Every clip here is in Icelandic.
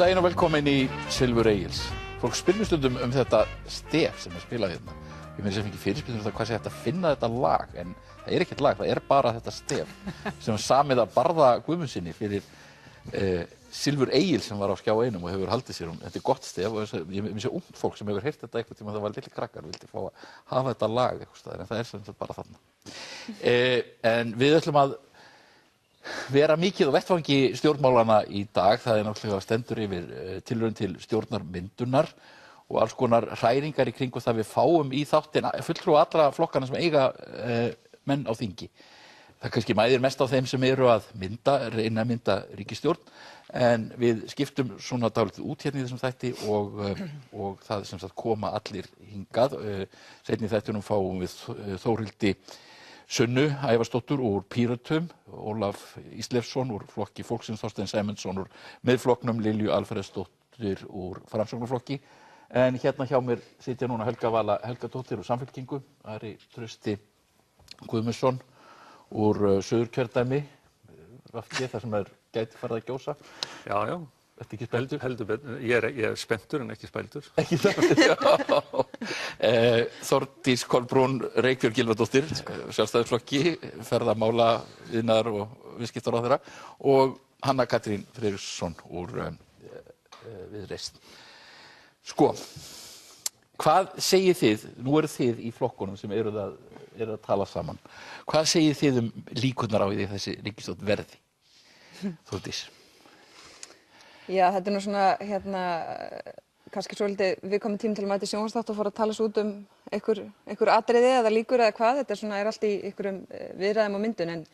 daginn og velkomin í Silfur Egils. Fólk spyr mig stundum þetta stef sem spilað hérna. Ég meina sem ekki fyrirspurnir það hvað sé hægt að finna þetta lag, en það ekkert lag, það bara þetta stef sem samið að Barða Guðmundssyni fyrir Silfur Egils sem var á Skjá einum og hefur haldið sér. Þetta gott stef og ég sé ungt fólk sem hefur heyrt þetta einhvern tíma það var litli krakkar vildi fá að hafa þetta lag einhvers staðar, en það sem sagt bara þarna. En við ætlum að vera mikið á vettvangi stjórnmálanna í dag. Það náttúrulega stendur yfir tilraun til stjórnarmyndunar og alls konar hræringar í kringu það við fáum í þáttinn fulltrúa allra flokkana sem eiga menn á þingi. Það kannski mæðir mest á þeim sem eru að reyna að mynda ríkisstjórn, en við skiptum svona dálítið út hérna í þessum þætti og það sem sagt koma allir hingað. Seinni í þættinum fáum við Þórhildi Sunnu Ævarsdóttur úr Pírötum, Ólaf Ísleifsson úr flokki Fólksins, Þorstein Sæmundsson úr Miðflokknum, Lilju Alfreðsdóttir úr Framsóknarflokki. En hérna hjá mér sitja núna Helga Vala Helgadóttir úr Samfylkingu, Ari Trausti Guðmundsson úr Suðurkjördæmi, VG, þar sem gæti farið að gjósa. Já, já. Ertu ekki spenntur? Heldur betur. Ég er spenntur en ekki spældur. Ekki spenntur, já. Þórdís Kolbrún Reykjörð Gylfadóttir, Sjálfstæðisflokki, ferðamála, iðnaðar og viðskiptaráðherra, og Hanna Katrín Friðriksson úr Viðreisn. Sko, hvað segið þið, nú eru þið í flokkunum sem eru að tala saman, hvað segið þið líkurnar á því þessi ríkisstjórn verði? Þórdís. Já, þetta nú svona, kannski svolítið viðkominn tími til að mæta í sjónvarpsþátt og fór að tala svo út einhver atriði eða líkur eða hvað. Þetta allt í einhverjum viðræðum og myndun, en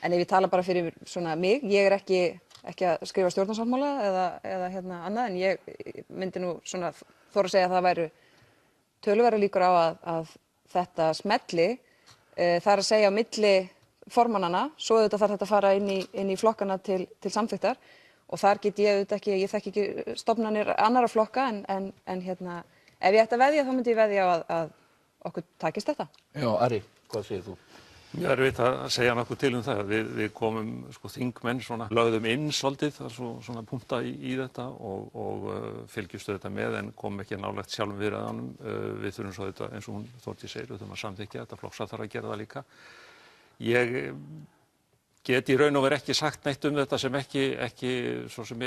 ef ég tala bara fyrir svona mig, ég ekki að skrifa stjórnarsáttmála eða annað, en ég myndi nú svona þora að segja að það væru töluverðar líkur á að þetta smelli, það að segja á milli formannanna, svo auðvitað þarf þetta að fara inn í flokkana til samþykktar. Og þar get ég þekki ekki stofnanir annarra flokka, en ef ég ætti að veðja þá myndi ég veðja á að okkur takist þetta. Já, Ari, hvað segir þú? Ég erfitt að segja nokkuð til það. Við komum, þingmenn lögðum inn svolítið, svona punkta í þetta og fylgjumst þetta með, en komum ekki nálægt sjálfum viðræðunum. Við þurfum svo þetta, eins og hún Þórdís segir, við þurfum að samþykkja þetta, flokksráð þarf að gera það líka. Ég get í raun og veru ekki sagt neitt þetta sem ekki svo sem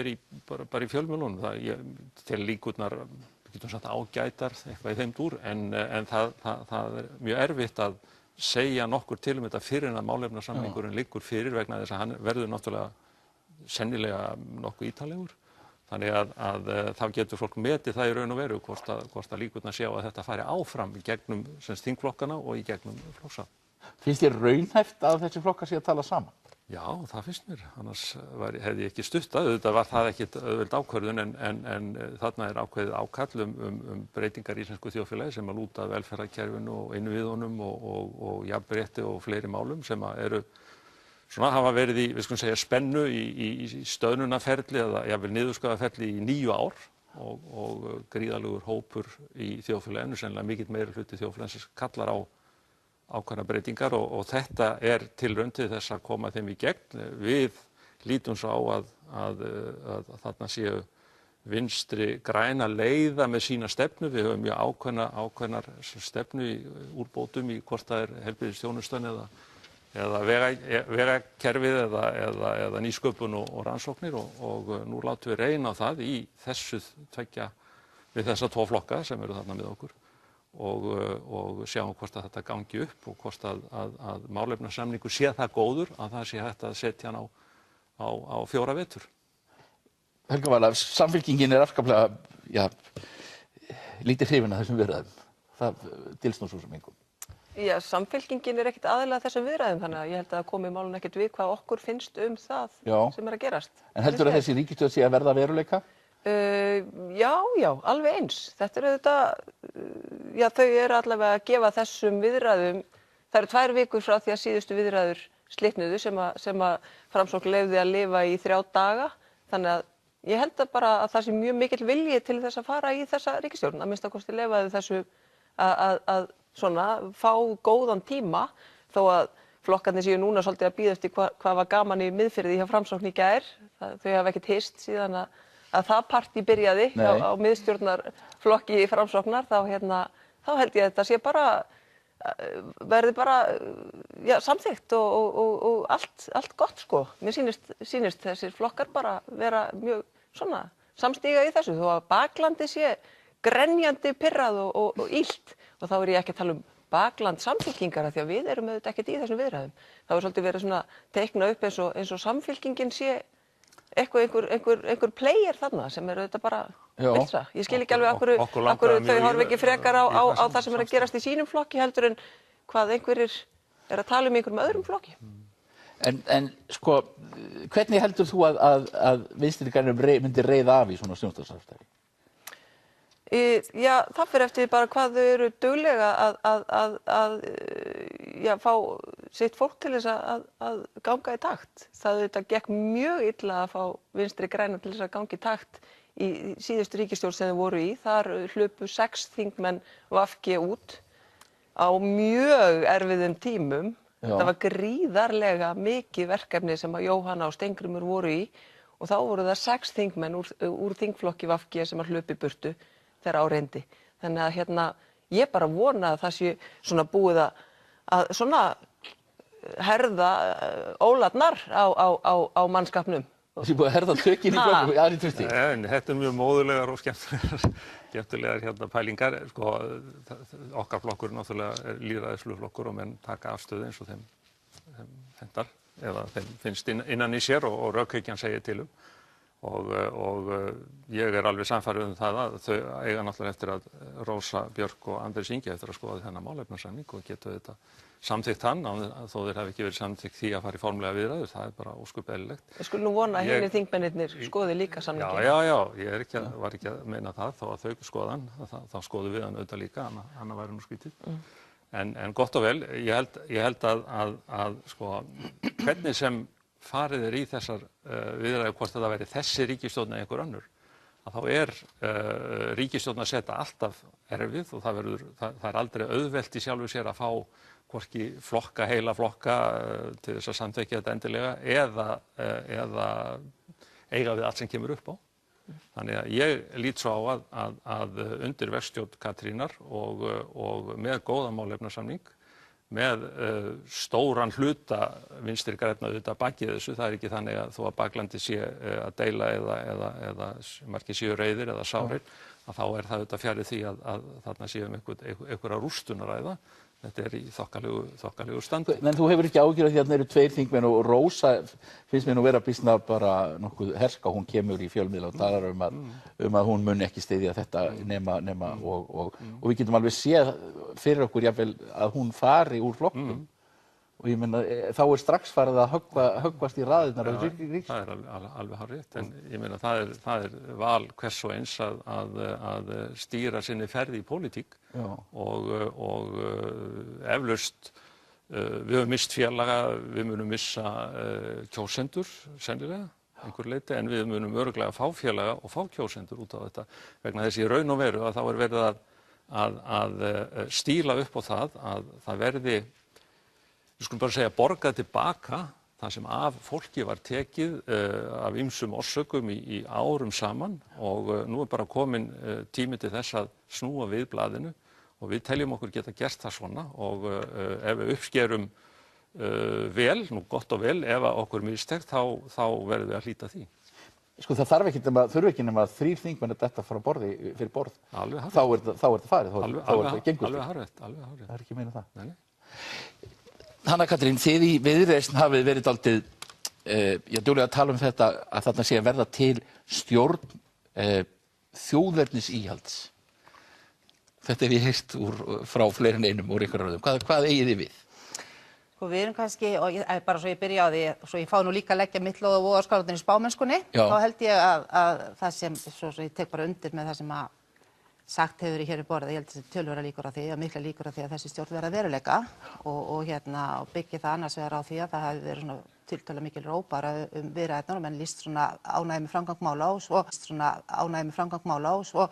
bara í fjölmiðlunum. Ég tel líkurnar, við getum sagt ágætar, eitthvað í þeim dúr, en það mjög erfitt að segja nokkur til þetta fyrir en að málefnasamningurinn liggur fyrir, vegna þess að hann verður náttúrulega sennilega nokkuð ítarlegur. Þannig að þá getur fólk metið það í raun og veru hvort að líkurnar sjá að þetta fari áfram í gegnum þingflokkana og í gegnum flokksráð. Finnst þér raunhæft að þessi flokkar sé að tala saman? Já, það finnst mér. Annars hefði ég ekki stuttað. Auðvitað var það ekkit auðveld ákvörðun, en þarna ákveðið ákall breytingar í íslensku þjóðfélagi sem að lúta velferðarkerfinu og innviðunum og jafnrétti og fleiri málum sem eru hafa verið í, við skulum segja, spennu í stöðnunarferli eða jafnvel niðurskurðarferli í 9 ár og gríðarlegur hópur í þjóðfélaginu, sennilega mikill meiri hluti þjóðfélagsins kallar á ákveðnar breytingar og þetta tilraun til þess að koma þeim í gegn. Við lítum svo á að þarna séu vinstri græna leiða með sína stefnu. Við höfum mjög ákveðnar stefnu í úrbótum í hvort það heilbrigðisþjónustan eða vegakerfið eða nýsköpun og rannsóknir og nú látum við reyna á það í þessu tveggja við þessa 2 flokka sem eru þarna með okkur. Og sjáum hvort að þetta gangi upp og hvort að málefnasamningur sé það góður að það sé hægt að setja hann á 4 vetur. Helga Vala, Samfylkingin afskaplega, lítið hrifin af þessum viðræðum. Það dylst nú svo sem engum. Já, Samfylkingin ekkert aðilega þessum viðræðum, þannig að ég held að það komi málun ekkert við hvað okkur finnst það sem að gerast. En heldur að þessi ríkisstjórn sé að verða veruleika? Já, alveg eins. Þetta þau eru allavega að gefa þessum viðræðum, það eru 2 vikur frá því að síðustu viðræður slitnuðu sem að Framsókn leyfði að lifa í 3 daga, þannig að ég held bara að það sé mjög mikill vilji til þess að fara í þessa ríkisstjórn, að minnsta kosti leyfaðu þessu að fá góðan tíma, þó að flokkarnir séu núna svolítið að bíða eftir hvað var gaman í Miðfirði hjá Framsókn í gær. Þau hafa ekkert hist síðan að að það partí byrjaði á miðstjórnarflokki Framsóknar, þá held ég að þetta sé bara verði bara samþykkt og allt gott sko. Mér sýnist þessir flokkar bara vera mjög svona samstíga í þessu, þó að baklandi sé grenjandi pirrað og illt, og þá ég ekki að tala bakland samfylkingar, því að við erum auðvitað ekkert í þessum viðræðum. Það svolítið verið svona teikna upp eins og samfylkingin sé einhver player þarna sem auðvitað bara viltra. Ég skil ekki alveg af hverju þau horfa ekki frekar á það sem að gerast í sínum flokki heldur en hvað einhverjir að tala um einhverjum öðrum flokki. En sko, hvernig heldur þú að Vinstri-grænum myndi reiða af í svona stjórnarsamstarfi? Já, það fyrir eftir bara hvað þau eru duglega að fá sitt fólk til þess að ganga í takt. Það gekk mjög illa að fá Vinstri-græna til þess að ganga í takt í síðustu ríkisstjórn sem þau voru í. Þar hlupu 6 þingmenn VG út á mjög erfiðum tímum. Það var gríðarlega mikið verkefni sem að Jóhanna og Steingrímur voru í, og þá voru það 6 þingmenn úr þingflokki VG sem að hlupi burtu þegar á reyndi. Þannig að ég bara vona að það sé svona búið að svona herða ólarnar á mannskapnum. Það sé búið að herða tökin í flokkum, Ari Trausti. Þetta mjög móðulegar og skemmtilegar pælingar. Sko, okkar flokkur náttúrulega lýðræðislegur flokkur og menn taka afstöðu eins og þeim hentar, eða þeim finnst innan í sér og rökhyggjan segir til og ég alveg sannfærður það að þau eiga náttúrulega eftir að Rósa Björk og Andrés Ingi eftir að skoða þennan málefnasamning og geta þetta samþykkt hann, þó þeir hafi ekki verið samþykkt því að fara í formlega viðræður, það bara ósköp eðlilegt. Við skulum nú vona að hinir þingmennirnir skoði líka samninginn. Já, ég var ekki að meina það, þó að þau skoða hann, þá skoðum við hann auðvitað líka, annað væri nú skrítið. En gott og vel, ég held að sko, hvernig sem farið í þessar viðræður, hvort það væri þessi ríkisstjórn eða einhver önnur, að þá ríkisstjórn að setja alltaf erfið og það aldrei auðvelt í sjálfu sér að fá hvorki heila flokka til þess að samþykkja þetta endilega eða eiga við allt sem kemur upp á. Þannig að ég lít svo á að undir verkstjórn Katrínar og með góðan málefnasamning, með stóran hluta Vinstri-grænna auðvitað bakið þessu, það ekki þannig að þó að baklandi sé að deila eða margir séu reiðir eða sárir, að þá það auðvitað fjarri því að þarna séum einhverja rústun að ræða. Þetta í þokkalegu standi. En þú hefur ekki áhyggjur af því að þarna eru 2 þingmenn og Rósa finnst mér nú vera býsna bara nokkuð herska, hún kemur í fjölmiðla og talar um að hún muni ekki styðja þetta nema og við getum alveg séð fyrir okkur jafnvel að hún fari úr flokkum og ég meina þá strax farið að höggvast í raðirnar af ríkis. Það alveg hárrétt, en ég meina það val hvers og eins að stýra sinni ferð í pólitík og eflaust við höfum misst félaga, við munum missa kjósendur sennilega einhver leyti, en við munum örugglega fá félaga og fá kjósendur út á þetta vegna þess í raun og veru að þá verið að stíla upp á það að það verði, við skulum bara segja, borgað tilbaka það sem af fólki var tekið af ýmsum orsökum í árum saman og nú bara komin tími til þess að snúa við blaðinu og við teljum okkur geta gert það svona og ef við uppskerum vel, nú gott og vel, ef okkur mistekst þá verðum við að hlíta því. Sko það þurfi ekki nema 3 þingmenn að detta fyrir borð. Alveg hárrétt. Þá það farið, þá það gengur. Alveg hárrétt. Það ekki meina það. Nei. Hanna Katrín, þið í Viðreisn hafið verið dálítið duglega að tala um þetta að þarna sé að verða til stjórn þjóðernisíhalds. Þetta hef ég heyrt frá fleiri en einum úr ykkur röðum. Hvað eigið þið við? Og við erum kannski, og bara svo ég byrja á því, svo ég fá nú líka að leggja mitt lóð á vogarskálarnar í spámennskunni, þá held ég að það sem, svo ég tek bara undir með það sem að sagt hefur hér í borðið, ég held þessi tölvöra líkur á því og mikla líkur á því að þessi stjórn verða veruleika og byggja það annars vegar á því að það hafi verið svona tiltölulega mikil rópar viðræðurnar og menn lýst svona ánægju með framgang mála og svo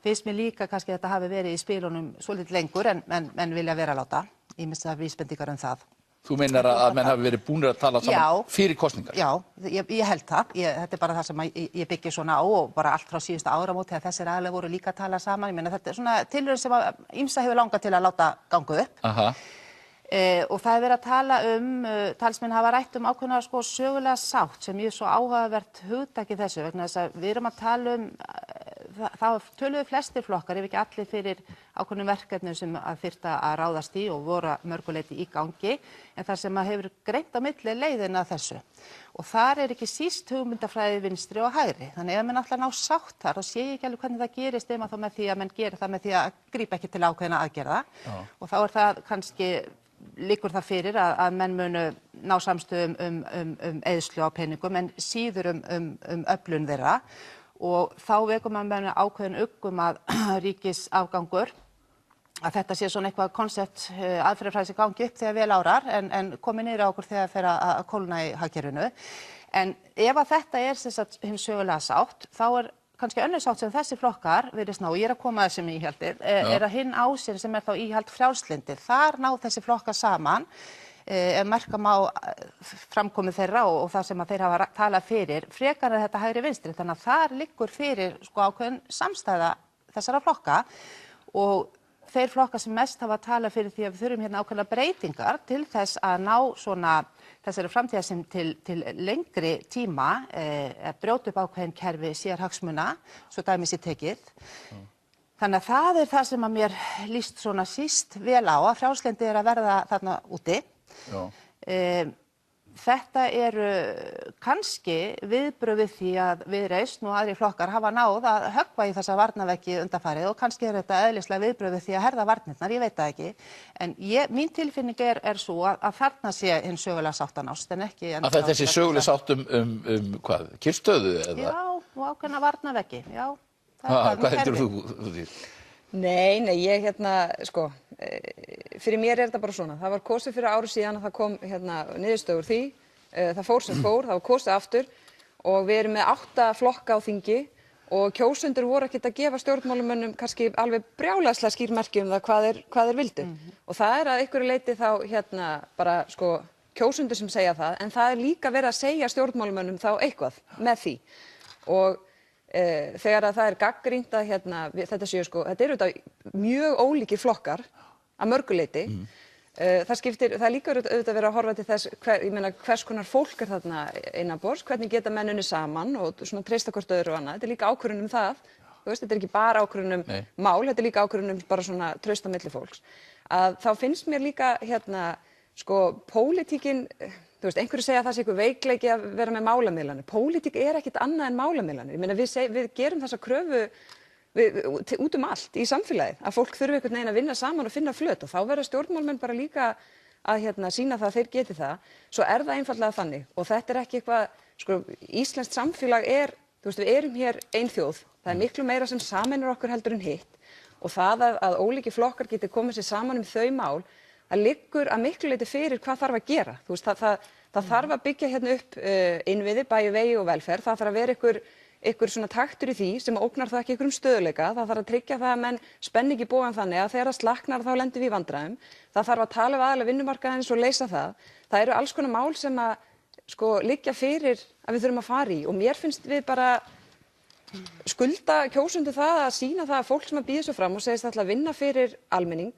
finnst mér líka kannski að þetta hafi verið í spilunum svolítið lengur en menn vilja vera láta, ýmist að vísbendingar um það. Þú meinar að menn hafi verið búnir að tala saman fyrir kosningar? Já, ég held það. Þetta bara það sem ég byggi svona á og bara allt frá síðustu áramót þegar þessir aðilar voru líka að tala saman. Ég meina þetta svona tilraun sem að ýmsa hefur langað til að láta ganga upp. Aha. Og það verið að tala talsmenn hafa rætt ákveðna sögulega sátt sem ég svo áhugavert hugtak í þessu vegna þess að við erum að tala það töluðu flestir flokkar ef ekki allir fyrir ákveðnum verkefnum sem að þyrfti að ráðast í og voru mörguleyti í gangi en það sem að hefur greint á milli leiðina þessu og þar ekki síst hugmyndafræði vinstri og hægri þannig ef menn ætla að ná sátt þar þá sé ég ekki alveg hvernig það gerist þá með því að menn geri það með því að grípa ekki til ákveðna aðgerða og þá það kannski liggur það fyrir að menn munu ná samstöðum eyðslu á peningum en síður öflun þeirra og þá vekur maður ákveðin að ríkisafgangur að þetta sé svona eitthvað konsept aðferðafræði sem gangi upp þegar vel árar en komi niður á okkur þegar fer að kólna í hagkerfinu en ef að þetta sem sagt hinn sögulega sátt þá kannski önnur sátt sem þessi flokkar virðist ná, ég að koma þessum íhaldið, að hinn ásinn sem þá íhald frjálslyndir, þar ná þessi flokkar saman ef merka má framkomu þeirra og það sem að þeir hafa talað fyrir, frekar þetta hægri vinstri, þannig að þar liggur fyrir ákveðin samstæða þessara flokka og þeir flokkar sem mest hafa talað fyrir því að við þurfum hérna ákveðna breytingar til þess að ná svona þessari framtíðarsýn til lengri tíma að brjóta upp ákveðin kerfi sérhagsmuna, svo dæmi sé tekið. Þannig að það það sem að mér líst svona síst vel á að frjálslyndi að verða þarna úti. Þetta kannski viðbrögð við því að Viðreisn og aðrir flokkar hafa náð að höggva í þessa varnarveggi undanfarið og kannski þetta eðlislega viðbrögð við því að herða varnirnar, ég veit það ekki. En mín tilfinning svo að þarna sé hinn sögulega sátt að nást en ekki... Að þetta sé sögulega sátt hvað, kyrrstöðu eða? Já, og ákveðna varnarveggi, já. Hvað heldur þú því? Nei, ég fyrir mér þetta bara svona. Það var kosið fyrir ári síðan og það kom niðurstöður því. Það fór sem fór, það var kosið aftur og við erum með 8 flokka á þingi og kjósendur voru ekkert að gefa stjórnmálamönnum kannski alveg brjálæðislega skýr merki það hvað þeir vildu. Og það að einhverju leyti þá bara kjósendur sem segja það, en það líka verið að segja stjórnmálamönnum þá eitthvað með því. Og þegar að það gagnrýnt að þetta séu þetta eru þetta mjög ólíkir flokkar að mörgu leyti. Það líka auðvitað verið að horfa til þess hvers konar fólk þarna innanborðs, hvernig geta menn unnið saman og svona treysta hvort öðru og annað. Þetta líka ákvörðun það. Þetta ekki bara ákvörðun mál, þetta líka ákvörðun bara svona traust á milli fólks. Að þá finnst mér líka pólitíkin einhverju segja að það sé eitthvað veikleiki að vera með málamiðlanir. Pólitík ekkert annað en málamiðlanir. Ég meina við gerum þessa kröfu út allt í samfélagið að fólk þurfi einhvern veginn að vinna saman og finna flöt og þá verða stjórnmálamenn bara líka að sýna það að þeir geti það. Svo það einfaldlega þannig og þetta ekki eitthvað, íslenskt samfélag við erum hér ein þjóð. Það miklu meira sem sameinar okkur heldur en hitt og það að ólíkir flokkar geti komið sér saman þau mál það liggur að miklu leyti fyrir hvað þarf að gera. Það þarf að byggja upp innviði, bæði vegi og velferð. Það þarf að vera einhver svona taktur í því sem ógnar það ekki einhverjum stöðuleika. Það þarf að tryggja það að menn spenni ekki bogann þannig að þegar það slaknar þá lendum við í vandræðum. Það þarf að tala við aðila vinnumarkaðarins og leysa það. Það eru alls konar mál sem að liggja fyrir að við þurfum að fara í og mér finnst við bara skulda kjósendur það að sýna það að fólk sem býður svo fram og segist ætla að vinna fyrir almenning.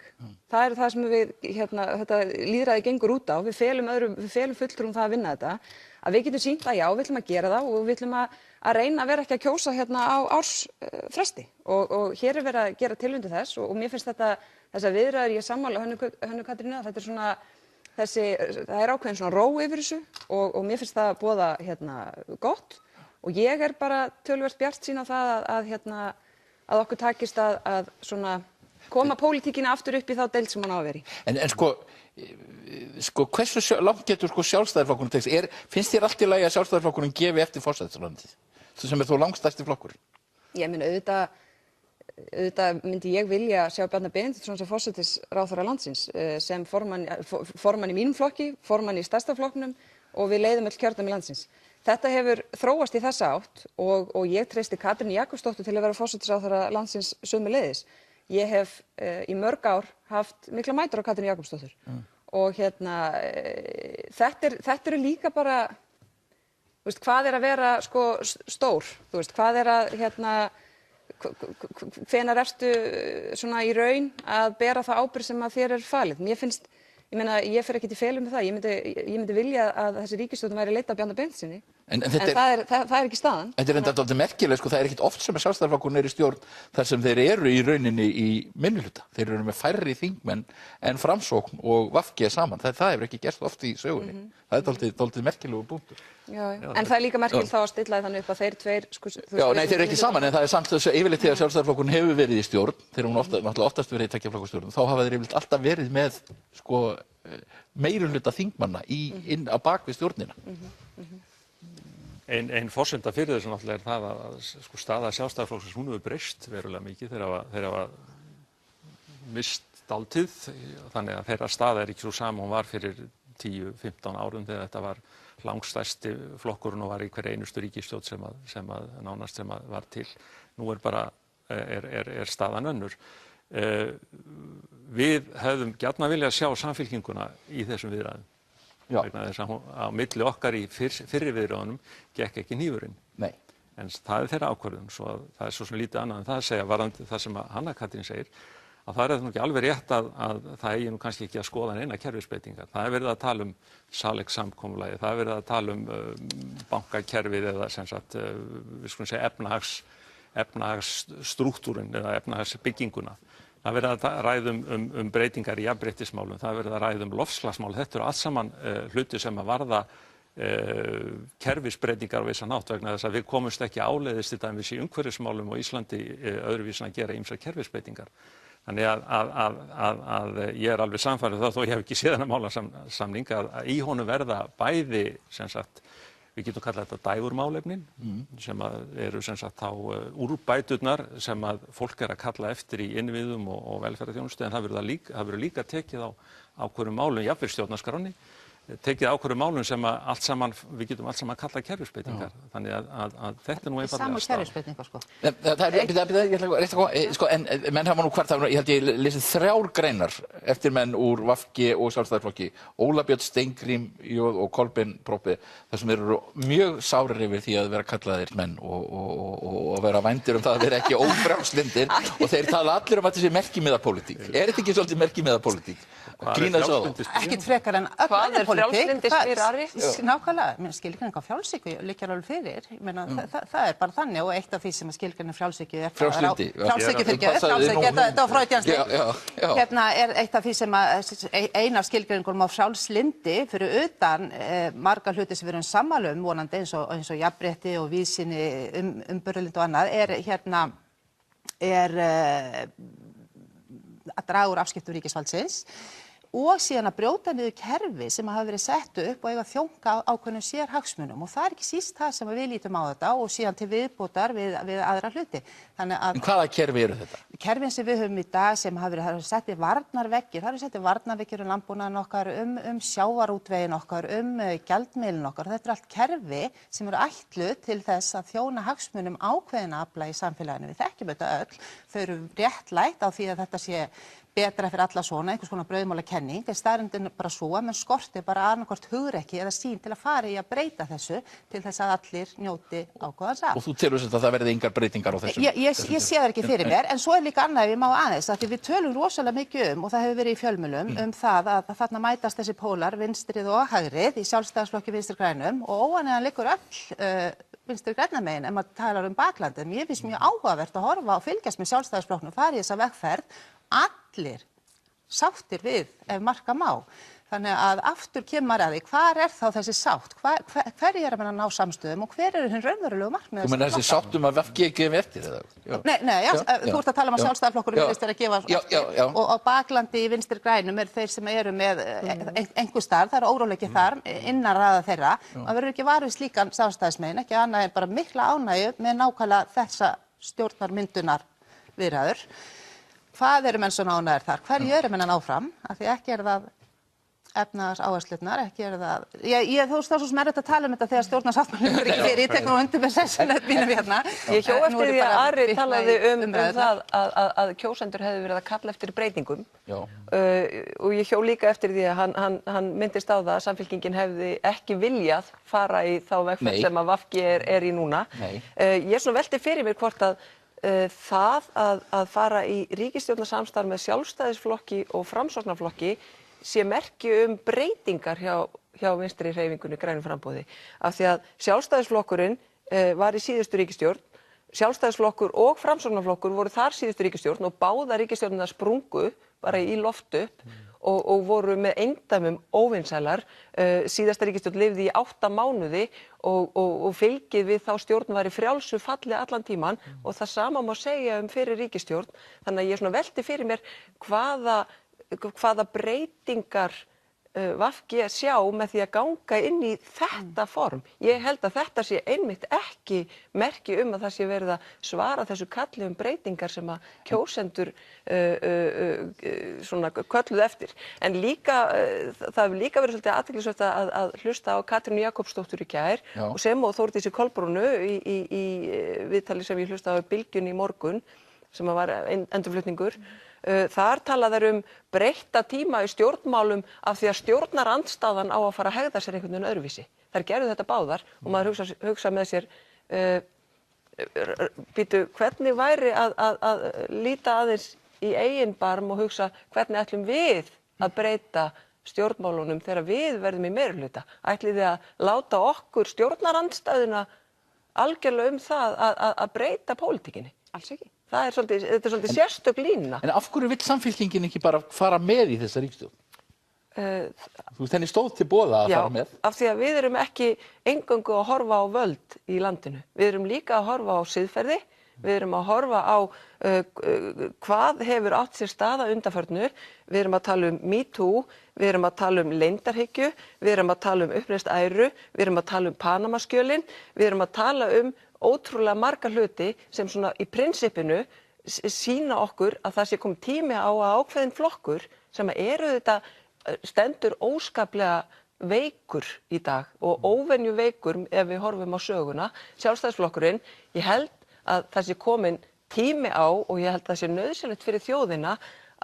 Það það sem við þetta lýðræði gengur út á. Við felum fulltrúum það að vinna þetta. Að við getum sýnt að já, við ætlum að gera það og við ætlum að reyna að vera ekki að kjósa á ársfresti. Og hér verið að gera tilraun til þess og mér finnst þessar viðræður ég sammála Hönnu Katrínu að þetta það ákveðin svona ró yfir þessu og mér finnst það boða gott. Og ég bara töluvert bjartsýn á það að okkur takist að svona koma pólitíkinni aftur upp í þá deild sem hann á að vera í. En hversu langt getur Sjálfstæðisflokkurinn tekist? Finnst þér allt í lagi að Sjálfstæðisflokkurinn gefi eftir forsætisráðuneytið? Sem þó langstærsti flokkur? Ég meina auðvitað myndi ég vilja sjá Bjarna Benediktsson sem forsætisráðherra landsins sem formann í mínum flokki, formann í stærsta flokknum og við leiðum öll kjördæmi landsins. Þetta hefur þróast í þessa átt og ég treysti Katrínu Jakobsdóttur til að vera forsætisráðherra landsins sömuleiðis. ég hef í mörg ár haft mikla mætur á Katrínu Jakobsdóttur og þetta eru líka bara, þú veist, hvað að vera sko stór, þú veist, hvað að hvenær ertu svona í raun að bera það ábyrgð sem að þér falið. Mér finnst, ég meina, ég fer ekki til felum með það, ég myndi vilja að þessi ríkisstjórn væri leita Bjarna Benediktssyni. En það er ekki staðan. Þetta enda dálítið merkilegt, sko, það ekkert oft sem Sjálfstæðisflokkurinn í stjórn þar sem þeir eru í rauninni í minnihluta. Þeir eru með færri þingmenn en Framsókn og VG saman. Það hefur ekki gerst oft í sögunni. Það er dálítið merkilegur punktur. Já. En það er líka merkilegt þá að stilla þannig upp að þeir tveir, sko... Já, nei, þeir eru ekki saman, en það er samt þess að yfirleitt þegar Sjálfstæðisflokkurinn hefur verið í stjórn, þegar hún náttúrulega oftast verið í tveggja-flokka-stjórn, þá hafa þeir yfirleitt alltaf verið með, sko, meirihluta þingmanna inn á bak við stjórnina. Ein forsenda fyrir þessu náttúrulega það að sko, staða Sjálfstæðisflokksins hún hefur breyst verulega mikið. Þeir hafa mist dálítið, þannig að þeirra staða ekki svo sama hún var fyrir 10-15 árum þegar þetta var langstærsti flokkurinn og var í hverju einustu ríkisstjórn sem var til. Nú bara staðan önnur. Við hefðum gjarnan viljað sjá Samfylkinguna í þessum viðræðum. Vegna þess að á milli okkar í fyrri viðræðunum gekk ekki hnífurinn. Nei. En það þeirra ákvörðun, svo að það svo sem lítið annað en það að segja varðandi það sem Hanna Katrín segir, að það nú ekki alveg rétt að það eigi nú kannski ekki að skoða neina kerfisbreytingar. Það verið að tala Salex-samkomulagið, það verið að tala bankakerfið eða sem sagt, við skulum segja efnahagsstrúktúrin eða efnahagsbygginguna. Það verið að ræða breytingar í jafnréttismálum, það verið að ræða loftslagsmál. Þetta eru allt saman hluti sem að varða kerfisbreytingar á vissan hátt vegna þess að við komumst ekki áleiðis til dæmis í umhverfismálum og Íslandi öðruvísin að gera ýmsar kerfisbreytingar. Þannig að ég alveg sannfærður það þó ég hef ekki séð þennan málasamning að í honum verða bæði sem sagt við getum kallað þetta dægurmálefnin sem eru sem sagt þá úrbæturnar sem að fólk að kalla eftir í innviðum og velferðarþjónustu en það verður líka tekið á ákveðnum málum jafnvel stjórnarskránni tekið ákveðnum málum sem að við getum allt saman kallað kerfisbreytingar. Þannig að þetta nú einfaldlega sama kerfisbreytingar sko. En menn hafa nú ég held ég lesið 3 greinar eftir menn úr VG og Sjálfstæðisflokki, Óla Björn Steingrím og Kolbeinn Proppé, þar sem eru mjög sárir yfir því að vera kallaðir menn og vera vændir það að vera ekki ófrjálslyndir og þeir tala allir að þetta sé merkimiðapólitík. Þetta ekki svolítið merkimiðapólitík? Ekkert frekar en öll önnur pólitík. Nákvæmlega, skilgreining á frjálshyggju liggur alveg fyrir. Það bara þannig og eitt af því sem skilgreining frjálshyggju frjálslyndi. Þetta var freudianskt. Hérna eitt af því sem ein af skilgreiningum á frjálslyndi fyrir utan marga hluti sem við erum sammála vonandi eins og jafnrétti og víðsýni umburðarlyndi og annað er að draga úr afskiptum ríkisvaldsins og síðan að brjóta niður kerfi sem hafa verið sett upp og eiga að þjónka ákveðnum sérhagsmunum og það er ekki síst það sem við lítum á þetta og síðan til viðbótar við aðra hluti. En hvaða kerfi eru þetta? Kerfin sem við höfum í dag sem hafa verið settið varnarveggir, það eru settið varnarveggir landbúnaðinn okkar, sjávarútveginn okkar, gjaldmiðlinn okkar. Þetta er allt kerfi sem eru ætluð til þess að þjóna hagsmunum ákveðinna afla í samfélaginu. Við þekkjum þetta öll, þau eru réttlætt á því að þetta sé betra fyrir alla svona, einhvers konar brauðmálakenning, en staðreyndin bara svo að menn skorti bara annarkvort hugrekki eða sýn til að fara í að breyta þessu til þess að allir njóti ákveðans af. Og þú telur að það verði engar breytingar á þessu? Ég sé það ekki fyrir mér, en svo er líka annað ef ég má aðeins, að við tölum rosalega mikið og það hefur verið í fjölmiðlum það að þarna mætast þessi pólar, vinstrið og hægrið í Sjálfstæðisflokki Vinstri grænum og óánægjan liggur öll Vinstri grænna megin ef maður talar baklandið. Mér finnst mjög áhugavert að horfa og fylgjast með Sjálfstæðisflokknum, fara í þessa vegferð, allir sáttir við ef marka má. Þannig að aftur kemur að því, hvar þá þessi sátt? Hverju að ná samstöðum og hver hinn raunverulegu markmið? Þú meina þessi sáttum að VG gefi eftir eða? Nei, þú ert að tala að Sjálfstæðisflokkurinn virðist vera að gefa eftir og á baklandi í Vinstri grænum þeir sem eru með einhvers staðar, það óróleiki þar innan raða þeirra. Það verður ekki varið slíkan sjálfstæðismegin, ekki annað en bara mikla ánægju með nákvæmlega þessa stjórnarmyndunar viðræður. Hvað eru menn svona ánægðir þar? Hverju eru menn að ná fram? Af því ekki það efnahagsáherslurnar, ekki það. Þú veist það svo sem erfitt að tala þetta þegar stjórnarsáttmálinn ekki fyrir, ég tek nú undir með sessunett mínum hérna. Ég hjó eftir því að Ari talaði það að kjósendur hefði verið að kalla eftir breytingum og ég hjó líka eftir því að hann myndist á það að Samfylkingin hefði ekki viljað fara í þá vegferð sem að VG er í núna. Ég svona velti fyrir mér hvort að það að fara í ríkisstjórnarsamstarf með Sjálfstæðisflokki og Framsóknarflokki sé merki breytingar hjá vinstri hreyfingunni grænu framboði. Af því að Sjálfstæðisflokkurinn var í síðustu ríkisstjórn, Sjálfstæðisflokkur og Framsóknarflokkur voru þar síðustu ríkisstjórn og báðar ríkisstjórnirnar sprungu bara í loft upp og voru með eindæmum óvinsælar. Síðasta ríkisstjórn lifði í 8 mánuði og fylgið við þá stjórn var í frjálsu falli allan tíman og það sama má segja fyrir ríkisstjórn. Þannig að ég svona velti fyrir mér hvaða breytingar VG sjá með því að ganga inn í þetta form. Ég held að þetta sé einmitt ekki merki að það sé verið að svara þessu kalli breytingar sem að kjósendur svona kölluðu eftir. En líka, það hefur líka verið svolítið athyglisvert að hlusta á Katrínu Jakobsdóttur í gær sem og Þórdísi Kolbrúnu í viðtali sem ég hlustaði á Bylgjunni í morgun sem var endurflutningur. Þar tala þeir breytta tíma í stjórnmálum af því að stjórnarandstaðan á að fara að hegða sér einhvern veginn öðruvísi. Þær gerðu þetta báðar og maður hugsa með sér, hvernig væri að líta aðeins í eigin barm og hugsa hvernig ætlum við að breyta stjórnmálunum þegar við verðum í meirihluta? Ætlið þið að láta okkur stjórnarandstaðuna algjörlega það að breyta pólitíkinni? Alls ekki. Þetta er svolítið sérstök lína. En af hverju vill Samfylkingin ekki bara fara með í þessa ríkisstjórn? Þú veist, henni stóð til boða að fara með. Já, af því að við erum ekki eingöngu að horfa á völd í landinu. Við erum líka að horfa á siðferði, við erum að horfa á hvað hefur átt sér stað að undanförnu. Við erum að tala MeToo, við erum að tala leyndarhyggju, við erum að tala uppreist æru, við erum að tala Panamaskjölin, við erum að tala ótrúlega marga hluti sem svona í prinsippinu sýna okkur að það sé komið tími á að ákveðin flokkur sem eru þetta stendur óskaplega veikur í dag og óvenju veikur ef við horfum á söguna. Sjálfstæðisflokkurinn, ég held að það sé komin tími á og ég held að það sé nauðsynlegt fyrir þjóðina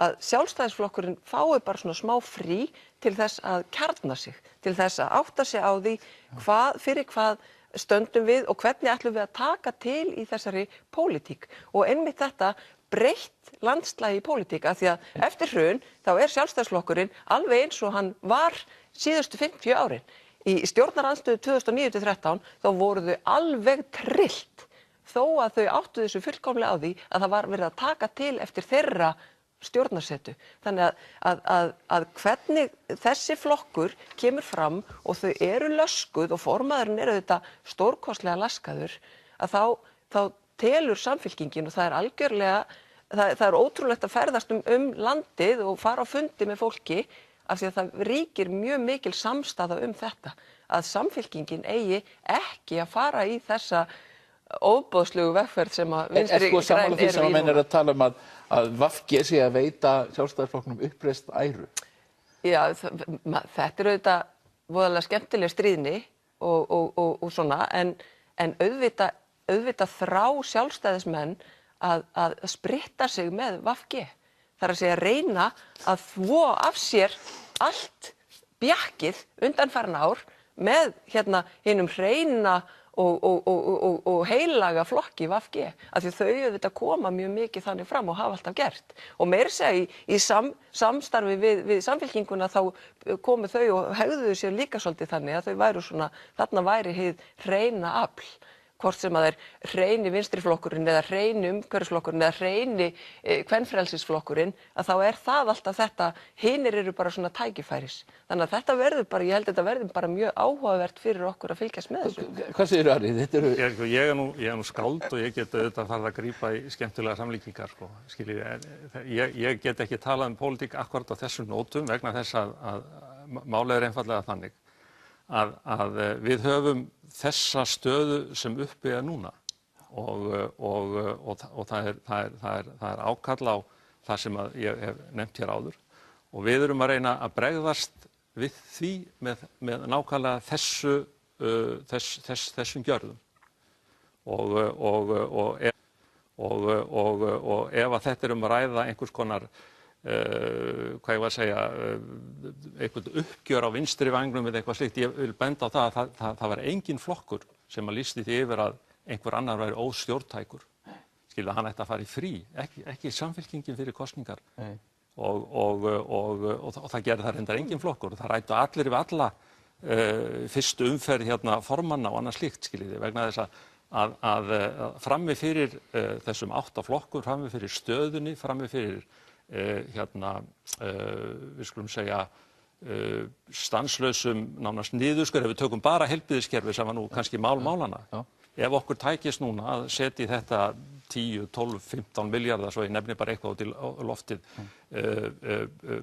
að Sjálfstæðisflokkurinn fái bara svona smá frí til þess að kjarna sig, til þess að átta sig á því fyrir hvað stöndum við og hvernig ætlum við að taka til í þessari pólitík og einmitt þetta breytt landslagi í pólitík af því að eftir hrun þá Sjálfstæðisflokkurinn alveg eins og hann var síðustu 50 árin. Í stjórnarandstöðu 2009-13 þá voru þau alveg trillt þó að þau áttu þessu fullkomlega á því að það var verið að taka til eftir þeirra stjórnarsetu. Þannig að hvernig þessi flokkur kemur fram og þau eru löskuð og formaðurinn þetta stórkostlega laskaður að þá telur Samfylkingin og það er algjörlega, það er ótrúlegt að ferðast landið og fara á fundi með fólki af því að það ríkir mjög mikil samstaða þetta að Samfylkingin eigi ekki að fara í þessa óboðslegu vegferð sem að vinstri græn því sem að menn að tala að VG sé að veita Sjálfstæðisflokknum uppreist æru? Já, þetta er auðvitað voðalega skemmtileg stríðni og svona en auðvitað þrá sjálfstæðismenn að spritta sig með VG. Það er að segja reyna að þvo af sér allt bjakkið undanfarin ár með hinum hreina og heilaga flokki VG af því þau auðvitað koma mjög mikið þannig fram og hafa alltaf gert og meira segja í samstarfi við Samfylkinguna þá komu þau og hegðuðu sér líka svolítið þannig að þau væru svona þarna væri hið hreina afl hvort sem að hreini vinstriflokkurinn eða hreini umhverfisflokkurinn eða hreini kvenfrelsisflokkurinn að þá það alltaf þetta hinir eru bara svona tækifæris þannig að þetta verður bara, ég held að þetta verður bara mjög áhugavert fyrir okkur að fylgjast með þessu. Hvað segirðu Ari? Ég er nú skáld og ég get auðvitað farið að grípa í skemmtilega samlíkingar sko, ég get ekki talað pólitík akkúrat á þessum nótum vegna þess að málið einfaldlega þannig að við höfum þessa stöðu sem uppi núna og það er ákall á það sem að ég hef nefnt hér áður og við erum að reyna að bregðast við því með nákvæmlega þessum gjörðum og ef að þetta að ræða einhvers konar hvað ég var að segja einhvern uppgjör á vinstri vangnum eða eitthvað slíkt, ég vil benda á það að það var engin flokkur sem að lýsti því yfir að einhver annar væri óstjórntækur, skilja hann ætti að fara í frí, ekki Samfylkingin fyrir kosningar og það gerði það reyndar engin flokkur og það ræddu allir við alla fyrstu umferð hérna formanna og annað slíkt, skiljiði, vegna þess að frammi fyrir þessum 8 flokkum, frammi fyrir stöðunni, frammi fyrir við skulum segja stanslausum nánast niðurskurði, ef við tökum bara heilbrigðiskerfið sem var nú kannski mál málanna. Ef okkur tækist núna að setja í þetta 10, 12, 15 milljarða, svo ég nefni bara eitthvað út í loftið,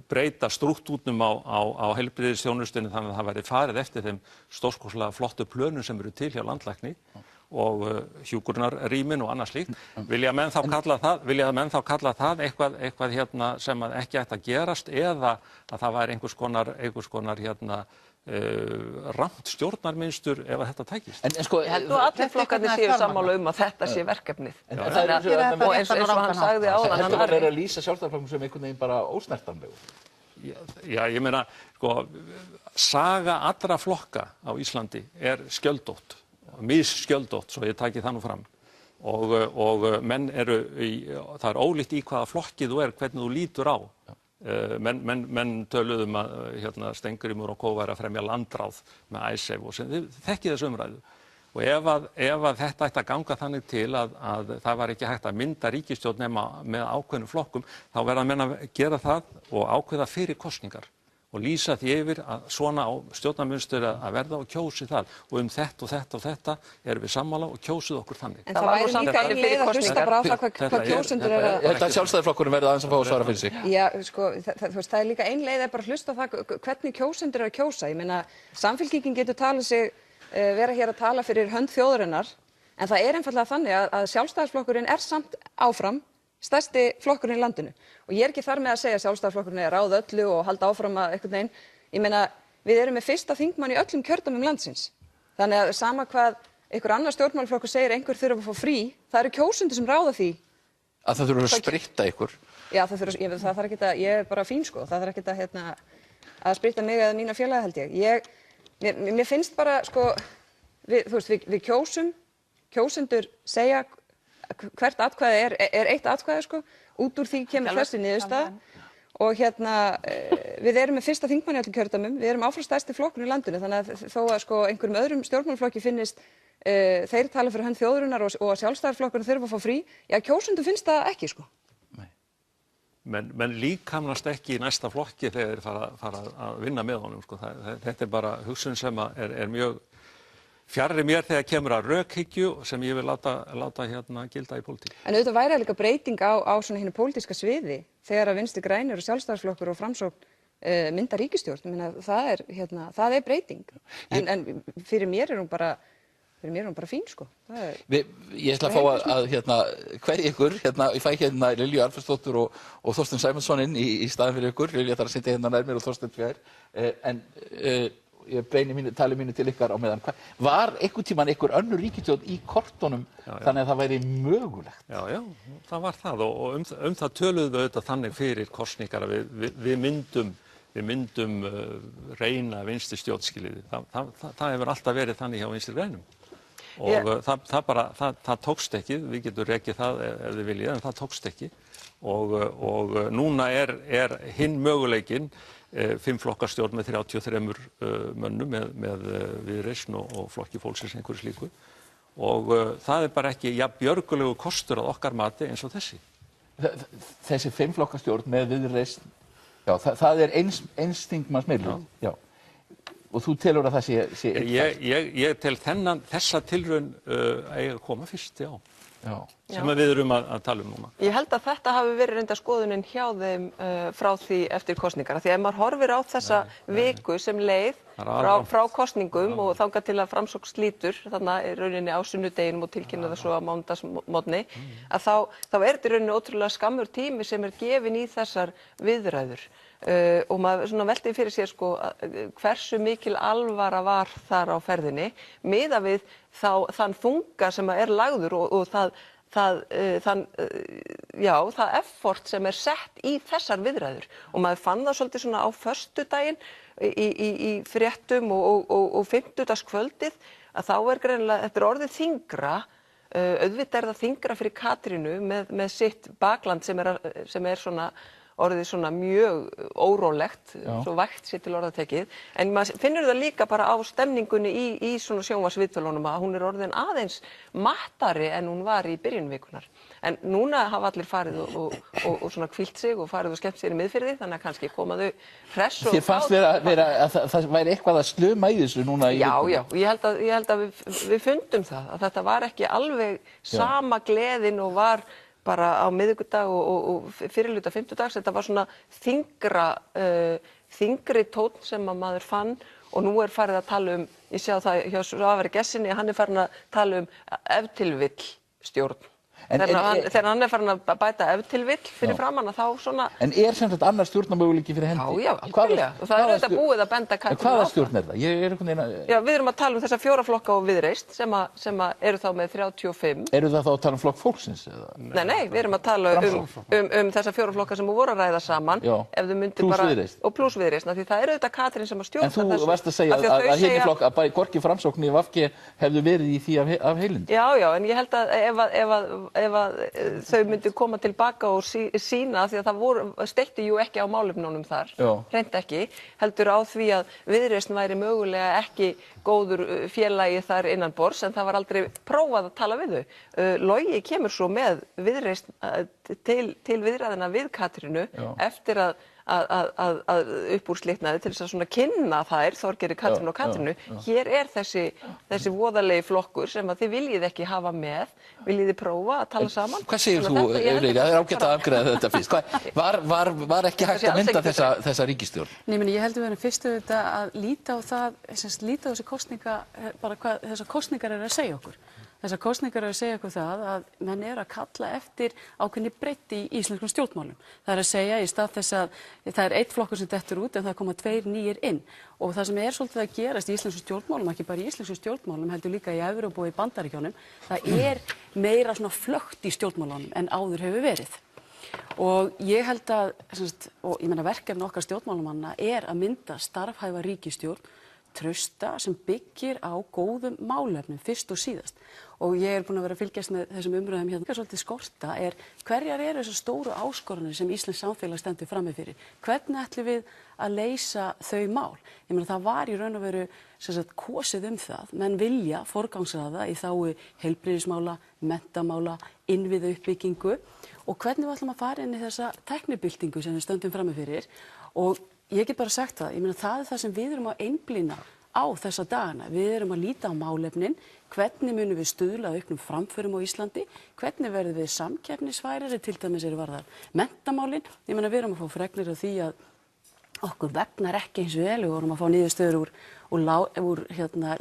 breyta strúktúrnum á heilbrigðisþjónustunni þannig að það væri farið eftir þeim stórkostlega flottu plönum sem eru til hjá landlækni og hjúkrunarrýmin og annað slíkt. Vilja menn þá kalla það eitthvað hérna sem ekki ætti að gerast eða að það væri einhvers konar rangt stjórnarmynstur ef að þetta tækist. En sko, ég held að allir flokkarnir séu sammála að þetta sé verkefnið. Og eins og hann sagði áðan. Þetta var að lýsa Sjálfstæðisflokknum sem einhvern veginn bara ósnertanlegur. Já, ég meina, sko, saga allra flokka á Íslandi skjöldótt. Misskjöldótt, svo ég taki það nú fram og menn það ólíkt í hvaða flokki þú hvernig þú lítur á menn töluðum að Steingrímur og Co. væri að fremja landráð með Icesave og þið þekkið þessu umræðu og ef að þetta ætti að ganga þannig til að það var ekki hægt að mynda ríkisstjórn nema með ákveðnum flokkum þá verða menn að gera það og ákveða fyrir kosningar og lýsa því yfir að svona á stjórnarmunstur að verða og kjósi það og þetta og þetta og þetta erum við sammála og kjósið okkur þannig. En það væri líka ein leið að hlusta bara á það hvað kjósendur að... Ég held að Sjálfstæðisflokkurinn verði aðeins að fá að svara fyrir sig. Já, sko, það er líka ein leið að bara hlusta á það hvernig kjósendur að kjósa. Ég meina, Samfylkingin getur talið sig vera hér að tala fyrir hönd þjóðarinnar en það einfaldlega þannig að Sjálfstæðisflokkurinn samt áfram stærsti flokkurinn í landinu. Og ég ekki þar með að segja að Sjálfstæðisflokkurinn ráða öllu og halda áfram að einhvern veginn. Ég meina, við erum með fyrsta þingmann í öllum kjördæmum landsins. Þannig að sama hvað einhver annar stjórnmálaflokkur segir einhver þurfa að fá frí, það eru kjósendur sem ráða því. Að það þurfa að spritta ykkur? Já, það þarf ekki að, ég bara fín sko, það þarf ekki að spritta mig eða mína félaga held ég. Mér finnst bara, sko, við kjósendur segja hvert atkvæði eitt atkvæði sko, út úr því kemur þessi niðurstaða og við erum með fyrsta þingmann í öllum kjördæmum, við erum áfram stærsti flokkurinn í landinu þannig að þó að sko einhverjum öðrum stjórnmálaflokki finnist þeir tala fyrir hönd þjóðarinnar og að Sjálfstæðisflokkurinn þurfa að fá frí, já kjósendum finnst það ekki sko. menn líkamnast ekki í næsta flokki þegar þeir fara að vinna með honum sko. Þetta bara hugsun sem er mjög fjarri mér þegar kemur að rökhyggju sem ég vil láta gilda í pólitík. En auðvitað væri líka breyting á svona hinu pólitíska sviði þegar að Vinstri grænir og Sjálfstæðisflokkur og Framsókn mynda ríkisstjórn. Það er breyting. En fyrir mér er hún bara fín sko. Ég ætla að fá að hverja ykkur, ég fæ Lilju Alfreðsdóttur og Þorstein Sæmundsson inn í staðinn fyrir ykkur. Lilja þarf að sitja nær mér og Þorstein fjær. En ég beini tali mínu til ykkar á meðan. Var einhvern tímann einhver önnur ríkisstjórn í kortunum þannig að það væri mögulegt? Já, það var það og það töluðum við auðvitað þannig fyrir kosningar að við myndum reyna vinstri stjórnskiliði. Það hefur alltaf verið þannig hjá Vinstri grænum. Og það tókst ekki, við getum rekið það ef þið viljið, en það tókst ekki. Og núna er hinn möguleikinn 5 flokkastjórn með 33 mönnum með Viðreisn og Flokki fólksins einhverju slíku. Og það bara ekki björgulegu kostur að okkar mati eins og þessi. Þessi 5 flokkastjórn með Viðreisn, já, það er eins þingmanns meirihluti. Já. Og þú telur að það sé ég tel þessa tilraun að koma fyrst, já. sem við erum að tala núna. Ég held að þetta hafi verið reynda skoðunin hjá þeim frá því eftir kosningar. Því ef maður horfir á þessa viku sem leið frá kosningum og þangað til að Framsókn slítur, þarna er rauninni á sunnudeginum og tilkynna það svo á mánudagsmorgni, að þá er þetta rauninni ótrúlega skammur tími sem er gefin í þessar viðræður. Og maður svona velti fyrir sér sko hversu mikil alvara var þar á ferðinni, miðað við þann þunga sem er lagður og það effort sem er sett í þessar viðræður. Og maður fann það svolítið svona á föstudaginn í fréttum og fimmtudagskvöldið að þá er greinilega, þetta er orðið þyngra, auðvitað er það þyngra fyrir Katrínu með sitt bakland sem er svona orðið svona mjög órólegt, svo vægt sér til orðatekið, en maður finnur það líka bara á stemningunni í svona sjónvarpsviðtölunum að hún er orðin aðeins mattari en hún var í byrjun vikunar. En núna hafa allir farið og svona hvílt sig og farið og skemmt sér í miðfirði, þannig að kannski koma þau hress og... Þér fannst vera að það væri eitthvað að sluma í þessu núna í vikunni? Já, ég held að við fundum það, að þetta var ekki alveg sama gleðin og var bara á miðvikudag og fyrirhluta fimmtudags. Þetta var svona þyngri tónn sem að maður fann og nú er farið að tala ég sjá það hjá Svavari Gestssyni, hann er farin að tala ef til vill stjórn. Þegar hann er farin að bæta ef til vill fyrir framan að þá svona... En sem sagt annar stjórnarmöguleiki fyrir hendi? Já, algjörlega. Og það er auðvitað búið að benda Katrínu á það. Hvaða stjórn er það? Já, við erum að tala þessa 4 flokka og Viðreisn sem eru þá með 35. Eru það þá að tala Flokk fólksins? Nei, við erum að tala þessa 4 flokka sem voru að ræða saman. Já, pluss Viðreisn. Og pluss Viðreisn, því það er auðvitað Katrín sem að stjórna þessu. En þú varst að segja að hinni flokk, að hvorki Framsókn né VG hefðu verið í því af heilindi. Já, en ég held að ef þau myndu koma tilbaka og sína, því að það steytti jú ekki á málefnunum þar, hreint ekki, heldur á því að Viðreisn væri mögulega ekki góður félagi þar innan borðs, en það var aldrei prófað að tala við þau. Logi kemur svo með Viðreisn til viðræðina við Katrínu eftir að upp úr slitnaði til þess að svona kynna þær, Þorgerði, Katrínu og Katrínu. Hér er þessi voðalegi flokkur sem að þið viljið ekki hafa með, viljið þið prófa að tala saman. Hvað segir þú, Freyja? Það er ágætt að afgreiða þetta fyrst. Var ekki hægt að mynda þessa ríkisstjórn? Nei, ég held að við erum fyrst auðvitað að líta á þessi kosninga, bara hvað þessar kosningar eru að segja okkur. Þessar kosningar eru að segja okkur það að menn eru að kalla eftir ákveðinni breidd í íslenskum stjórnmálum. Það er að segja í stað þess að það er 1 flokkur sem dettur út en það koma 2 nýir inn. Og það sem er svolítið að gerast í íslenskum stjórnmálum, ekki bara í íslenskum stjórnmálum, heldur líka í Evrópu og í Bandaríkjunum, það er meira svona flökt í stjórnmálunum en áður hefur verið. Og ég held að, og ég meina verkefni okkar stjórnmálamanna er að mynda starfhæfa ríkisstjórn, trausta sem byggir á góðum málefnum fyrst og síðast. Og ég er búin að vera að fylgjast með þessum umræðum hérna. Svolítið skorta hverjar eru þessar stóru áskoranir sem íslenskt samfélag stendur frammi fyrir? Hvernig ætlum við að leysa þau mál? Ég meina það var í raun og veru kosið það, menn vilja forgangsraða í þágu heilbrigðismála, menntamála, innviðauppbyggingu og hvernig við ætlum að fara inn í þessa tæknibyltingu sem við stöndum frammi fyrir. Og ég get bara sagt það, ég meina það er það sem við erum að einblína á þessa dagana. Við erum að líta á málefnin, hvernig munum við stuðla að auknum framförum á Íslandi, hvernig verðum við samkeppnisfærari, til dæmis varðar menntamálin. Ég meina við erum að fá fregnir af því að okkur vegnar ekki eins vel, við vorum að fá niðurstöður úr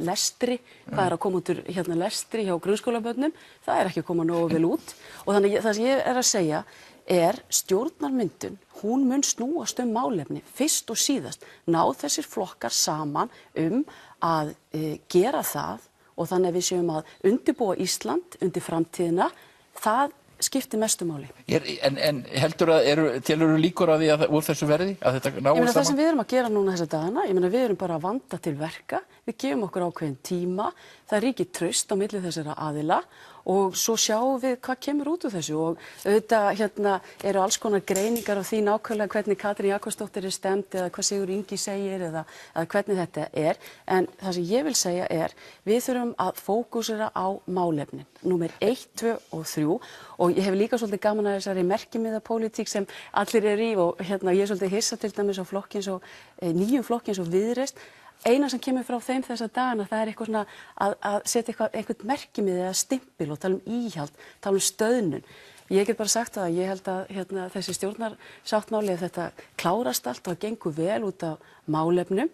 lestri, hvað er að koma út úr lestri hjá grunnskólabörnum, það er ekki að koma nógu vel út. Og þannig það sem ég er að segja stjórnarmyndun, hún mun snúast málefni fyrst og síðast, ná þessir flokkar saman að gera það og þannig að við séum að undirbúa Ísland undir framtíðina, það skiptir mestu máli. En heldur telurðu líkur á því að úr þessu verði, að þetta náist saman? Það sem við erum að gera núna þessa dagana, við erum bara að vanda til verka, við gefum okkur ákveðin tíma, það ríkir traust á milli þessara aðila og svo sjáum við hvað kemur út úr þessu og auðvitað eru alls konar greiningar á því nákvæmlega hvernig Katrín Jakobsdóttir stemt eða hvað Sigurður Ingi segir eða hvernig þetta en það sem ég vil segja við þurfum að fókusera á málefnin, númer 1, 2 og 3 og ég hef líka svolítið gaman að þessari merkimiðapólitík sem allir eru í og ég er svolítið hissa til dæmis á nýjum flokki eins og Viðreisn eina sem kemur frá þeim þessa dagana, það eitthvað svona að setja einhvern merkimið eða stimpil og tala íhald, tala stöðnun. Ég get bara sagt það að ég held að þessi stjórnarsáttmáli, ef þetta klárast allt og gengur vel út af málefnum,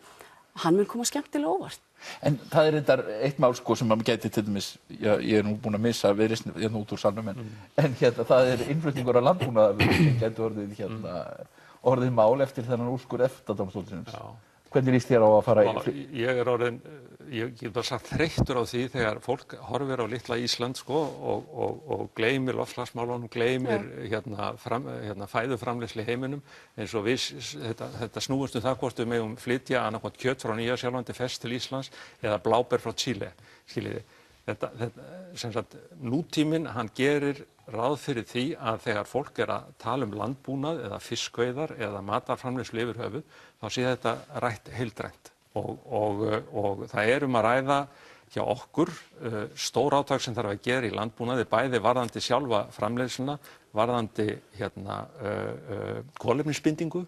hann mun koma skemmtilega óvart. En það reyndar eitt mál sko sem maður gæti til dæmis, ég nú búinn að missa Viðreisn hérna út úr salnum, en það innflutningur á landbúnaðarvörum sem gæti orðið mál eftir þennan úrskurð EFTA-dómstólsins. Hvernig líst þér á að fara ég get bara sagt þreyttur á því þegar fólk horfir á litla Ísland sko og gleymir loftslagsmálunum, gleymir fæðuframleiðslu í heiminum, eins og þetta snúist það hvort við megum flytja annaðhvort kjöt frá Nýja-Sjálandi fersk til Íslands eða bláber frá Chile. Þetta sem sagt, nútíminn, hann gerir ráð fyrir því að þegar fólk að tala landbúnað eða fiskveiðar eða matarframleiðslu yfir höfuð, þá sé þetta rætt heildrænt og það að ræða hjá okkur stór átak sem þarf að gera í landbúnaði, bæði varðandi sjálfa framleiðsluna, varðandi kolefnisbindingu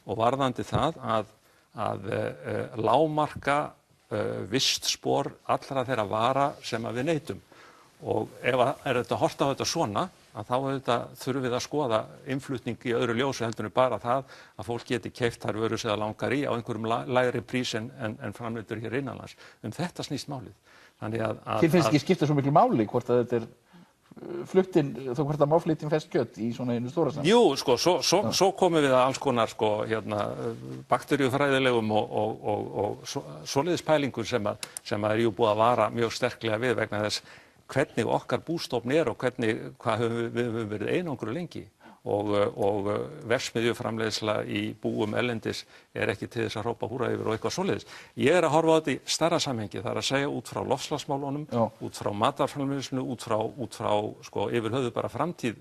og varðandi það að lágmarka vistspor allra þeirra vara sem við neytum. Og ef þetta horft á þetta svona, að þá þurfum við að skoða innflutning í öðru ljósi heldur en bara það að fólk geti keypt þær vörur sem það langar í á einhverjum lægri prís en framleiddur hér innanlands. Þetta snýst málið. Þér finnst ekki skipta svo miklu máli hvort að þetta fluttin, þá hvort að má flytja fersk kjöt í svona einu stóra saman? Jú, sko, svo komum við að alls konar bakteríufræðilegum og svoleiðis pælingum sem jú búið að vara mjög sterklega við vegna þess hvernig okkar bústofn og hvað við höfum verið einangru lengi og verksmiðjuframleiðsla í búum erlendis ekki til þess að hrópa húrra yfir og eitthvað svoleiðis. Ég að horfa á þetta í stærra samhengi, það að segja út frá loftslagsmálunum, út frá matarframleiðslu, út frá yfir höfuð bara framtíð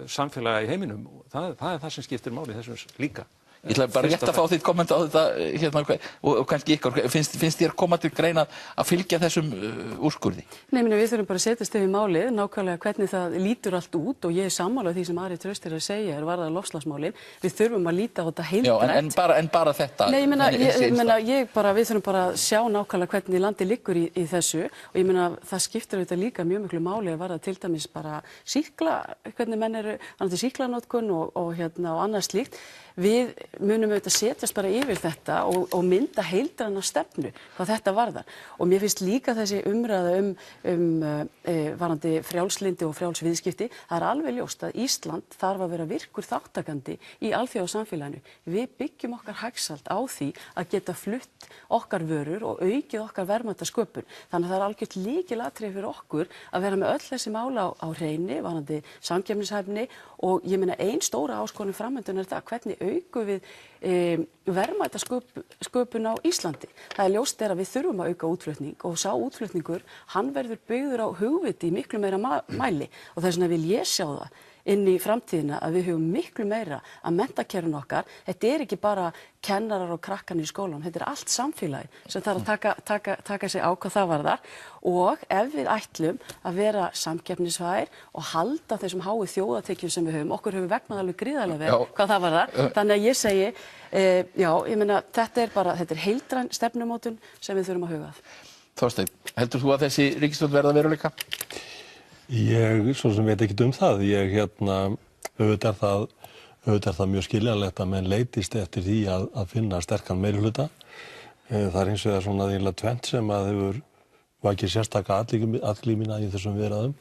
samfélaga í heiminum. Það það sem skiptir máli þessum líka. Ég ætla bara rétt að fá þitt komment á þetta og kannski ykkur, finnst þér koma til greina að fylgja þessum úrskurði? Nei, við þurfum bara að setjast yfir málið, nákvæmlega hvernig það lítur allt út og ég sammála því sem Ari Trausti að segja varðar loftslagsmálin. Við þurfum að líta á þetta heildrænt. Já, en bara þetta? Nei, við þurfum bara að sjá nákvæmlega hvernig landið liggur í þessu og ég meina það skiptir auðvitað líka mjög miklu máli að varða til dæmis bara sýkla, hvernig menn sýklanotkun og annað slíkt. Við munum auðvitað setjast bara yfir þetta og mynda heildræna stefnu hvað þetta varðar. Og mér finnst líka þessi umræða varðandi frjálslyndi og frjálsviðskipti, það alveg ljóst að Ísland þarf að vera virkur þáttakandi í alþjóðasamfélaginu. Við byggjum okkar hagsæld á því að geta flutt okkar vörur og aukið okkar verðmætasköpun. Þannig að það algjört lykilatriði fyrir okkur að vera með öll þessi mála á hreini varðandi samkeppnishæfni og ég meina ein stóra áskorun framöndan það hvernig aukum við verðmætasköpun á Íslandi. Það ljóst að við þurfum að auka útflutning og sá útflutningur, hann verður byggður á hugviti í miklu meira mæli og þess vegna vil ég sjá það inn í framtíðina að við höfum miklu meira að menntakerfinu okkar. Þetta ekki bara kennarar og krakkarnir í skólanum, þetta allt samfélagi sem þarf að taka sig á hvað það varðar og ef við ætlum að vera samkeppnisfær og halda þessum háu þjóðatekjum sem við höfum, okkur höfum vegnað alveg gríðarlega vel hvað það varðar. Þannig að ég segi, ég meina þetta er heildræn stefnumótun sem við þurfum að huga að. Þorsteinn, heldur þú að þessi ríkisstjórn verða veruleika? Ég svo sem veit ekkert það. Auðvitað er það mjög skiljanlegt að menn leitist eftir því að finna sterkan meirihluta. Það hins vegar svona eiginlega tvennt sem að hefur vakið sérstaka athygli mína í þessum viðræðum.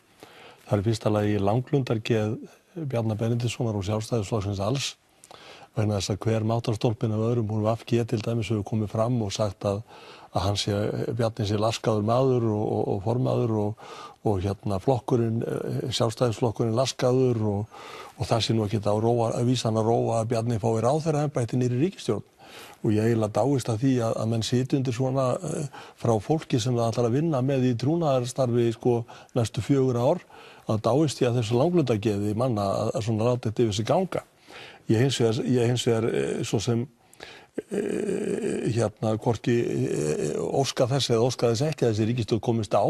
Það fyrsta lagi langlundargeð Bjarna Benediktssonar og Sjálfstæðisflokksins alls vegna þess að hver mátarstólpinn af öðrum úr VG til dæmis hefur komið fram og sagt að Bjarni sé laskaður maður og formaður og flokkurinn, Sjálfstæðisflokkurinn laskaður og það sé nú ekki að vísa hann að róa að Bjarni fái ráðherraembætti niðri í ríkisstjórn. Og ég eiginlega dáist að því að menn sitji undir svona frá fólki sem það ætlar að vinna með í trúnaðarstarfi næstu 4 ár, að dáist ég að þessu langlundargeði manna að svona láta þetta yfir sig ganga. Ég hins vegar svo sem hvorki óska þess eða óska þess ekki að þessi ríkisstjórn komist á.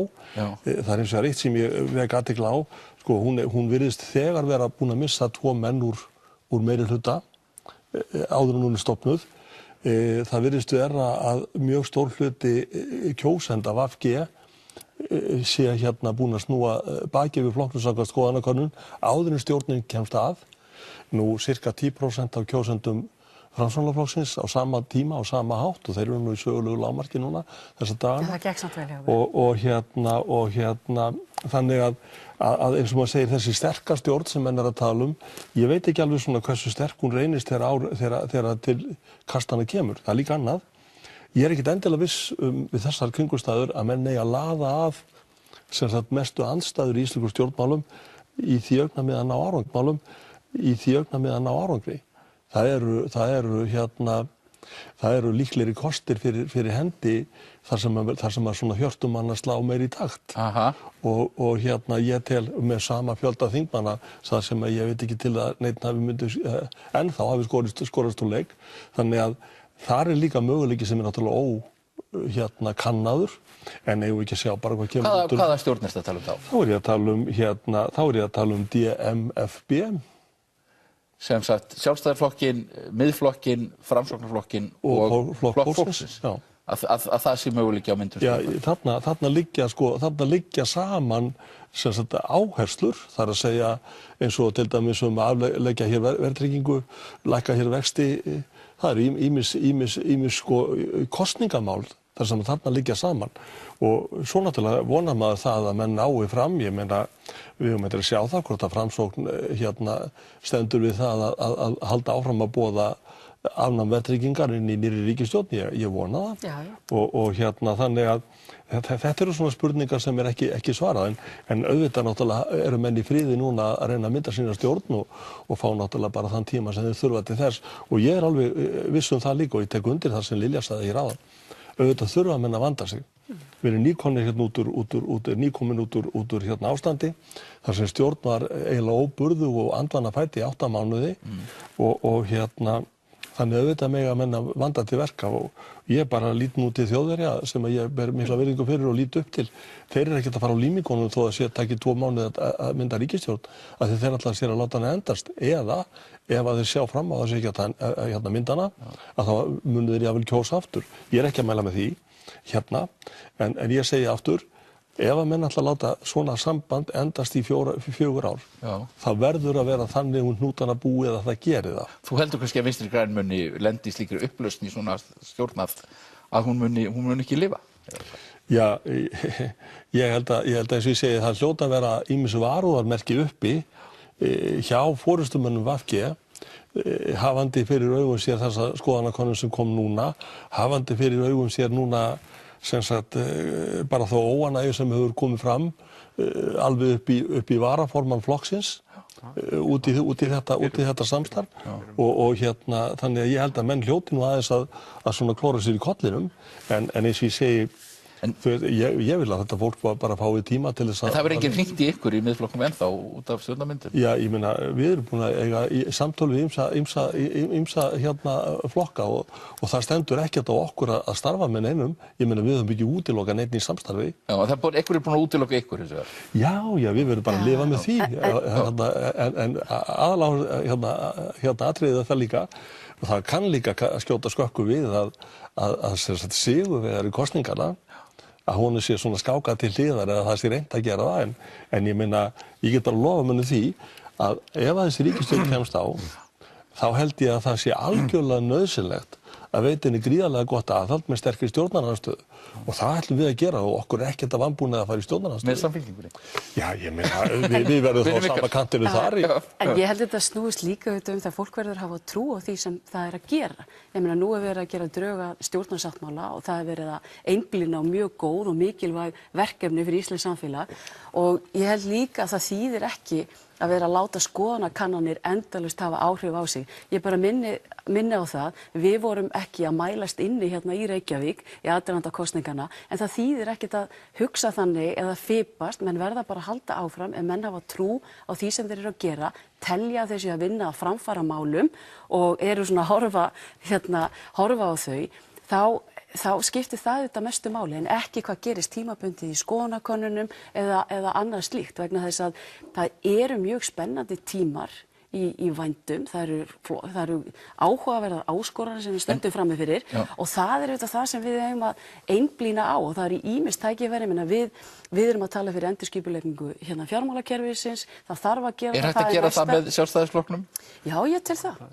Það hins vegar eitt sem ég vek athygli á, hún virðist þegar vera búin að missa 2 menn úr meirihluta áður en hún stofnuð. Það virðist vera að mjög stór hluti kjósenda VG sé hérna búin að snúa baki við flokknum samkvæmt skoðanakönnun áður en stjórnin kemst að. Nú sirka 10% af kjósendum Framsóknarflokksins á sama tíma og sama hátt og þeir eru nú í sögulegu lágmarki núna þessa dagana. Það gekk samt vel hjá þér. Og hérna þannig að eins og maður segir þessi sterka stjórn sem menn að tala ég veit ekki alveg svona hversu sterk hún reynist þegar til kastana kemur. Það líka annað. Ég ekkert endilega viss við þessar kringumstæður að menn eigi að laða að sem sagt mestu andstæður í íslenskum stjórnmálum í því augnamiði að ná árangri. Það eru líklegri kostir fyrir hendi þar sem að svona hjörtum manna slá meir í takt. Og hérna ég tel með sama fjölda þingmanna þar sem að ég veit ekki til að neitt ennþá hafi skorast úr leik. Þannig að þar líka möguleiki sem náttúrulega kannaður en eigum við ekki að sjá bara hvað kemur út úr. Hvaða stjórn ertu að tala um þá? Þá er ég að tala um DMFB. Sem sagt, Sjálfstæðisflokkinn, Miðflokkinn, Framsóknarflokkinn og Flokk fólksins. Að það sé möguleiki á myndum. Já, þarna liggja saman sem sagt áherslur, það að segja eins og til dæmis afleggja hér verðtryggingu, lækka hér vexti, það eru ýmis kosningamál þar sem þarna liggja saman. Og svo náttúrulega vonar maður það að menn nái fram, ég meina við höfum að sjá það hvort að Framsókn stendur við það að halda áfram að boða afnám verðtryggingar inn í nýrri ríkisstjórn, ég vona það. Já. Og þannig að þetta eru svona spurningar sem ekki svarað en auðvitað náttúrulega eru menn í friði núna að reyna að mynda sína stjórn og fá náttúrulega bara þann tíma sem þeir þurfa til þess og ég alveg viss það líka og ég tek undir það sem Lilja sagði hér áðan. Auðvitað þurfa menn að vanda sig. Við erum nýkomnir hérna út úr ástandi þar sem stjórn var eiginlega óburðu og andvana fæti í 8 mánuði og þannig auðvitað mega menn að vanda til verka og ég bara lít nú til Þjóðverja sem að ég ber mikla virðingu fyrir og lít upp til. Þeir eru ekkert að fara á límingunum þó að taki 2 mánuði að mynda ríkisstjórn af því þeir ætla sér að láta hana endast eða ef að þeir sjá fram á þessi ekki að mynda hana að þá munu þeir jafnvel kjósa aftur. Ég ekki að mæla með því en ég segi aftur ef að menn ætla að láta svona samband endast í 4 ár, þá verður að vera þannig hnútana búið að það geri það. Þú heldur kannski að Vinstri græn muni lendi í slíkri upplausn í svona stjórn að hún muni ekki lifa? Já, ég held að eins og ég segi það hljóta að vera ýmis varúðarmerki uppi hjá forystumönnum VG hafandi fyrir augum sér þessa skoðanakönnun sem kom núna, hafandi fyrir augum sér núna sem sagt bara þó óánægju sem hefur komið fram alveg upp í varaformann flokksins út í þetta samstarf og þannig að ég held að menn hljóti nú aðeins að svona klóra sér í kollinum en eins og ég segi ég vil að þetta fólk bara fái tíma til þess að... En það verður enginn hringt í ykkur í Miðflokknum ennþá út af stjórnarmyndun? Já, ég meina, við erum búin að eiga samtöl við ýmsa flokka og það stendur ekkert á okkur að starfa með neinum. Ég meina, við höfum ekki útilokað neinn í samstarfi. Já, ykkur er búin að útiloka ykkur, hins vegar? Já, við verðum bara að lifa með því. En aðalega atriðið það líka, og það kann líka skjóta skökku við að sigurvegari kosninganna að hún sé svona skákað til hliðar eða það sé reynt að gera það en ég meina, ég get bara lofa mönnum því að ef þessi ríkisstjórn kemst á þá held ég að það sé algjörlega nauðsynlegt að veita henni gríðarlega gott aðhald með sterkri stjórnarandstöðu og það ætlum við að gera og okkur er ekkert að vanbúna að fara í stjórnarandstöðu. Með Samfylkingunni? Já, ég meina, við verðum þá sama kantinu þar. En ég held að þetta snúist líka það fólk verður að hafa trú á því sem það er að gera. Ég meina, nú er verið að gera drög að stjórnarsáttmála og það er verið að einblína á mjög góð og mikilvæg verkefni fyrir íslenskt samfélag og ég held líka að það þýðir ekki að vera að láta skoðanakannanir endalaust hafa áhrif á sig. Ég bara minni á það, við vorum ekki að mælast inni hérna í Reykjavík í aðdraganda kosningana, en það þýðir ekkert að hugsa þannig eða fipast, menn verða bara að halda áfram ef menn hafa trú á því sem þeir eru að gera, telja þessi að vinna að framfara málum og eru svona að horfa á þau, þá skiptir það þetta mestu máli en ekki hvað gerist tímabundið í skoðanakönnunum eða annað slíkt vegna þess að það eru mjög spennandi tímar í vændum, það eru áhugaverðar áskoranir sem við stöndum frammi fyrir og það er auðvitað það sem við eigum að einblína á og það er í ýmis tækifæri, við erum að tala fyrir endurskipulagningu hérna fjármálakerfisins, það þarf að gera það. Hægt að gera það með Sjálfstæðisflokknum? Já, ég tel það.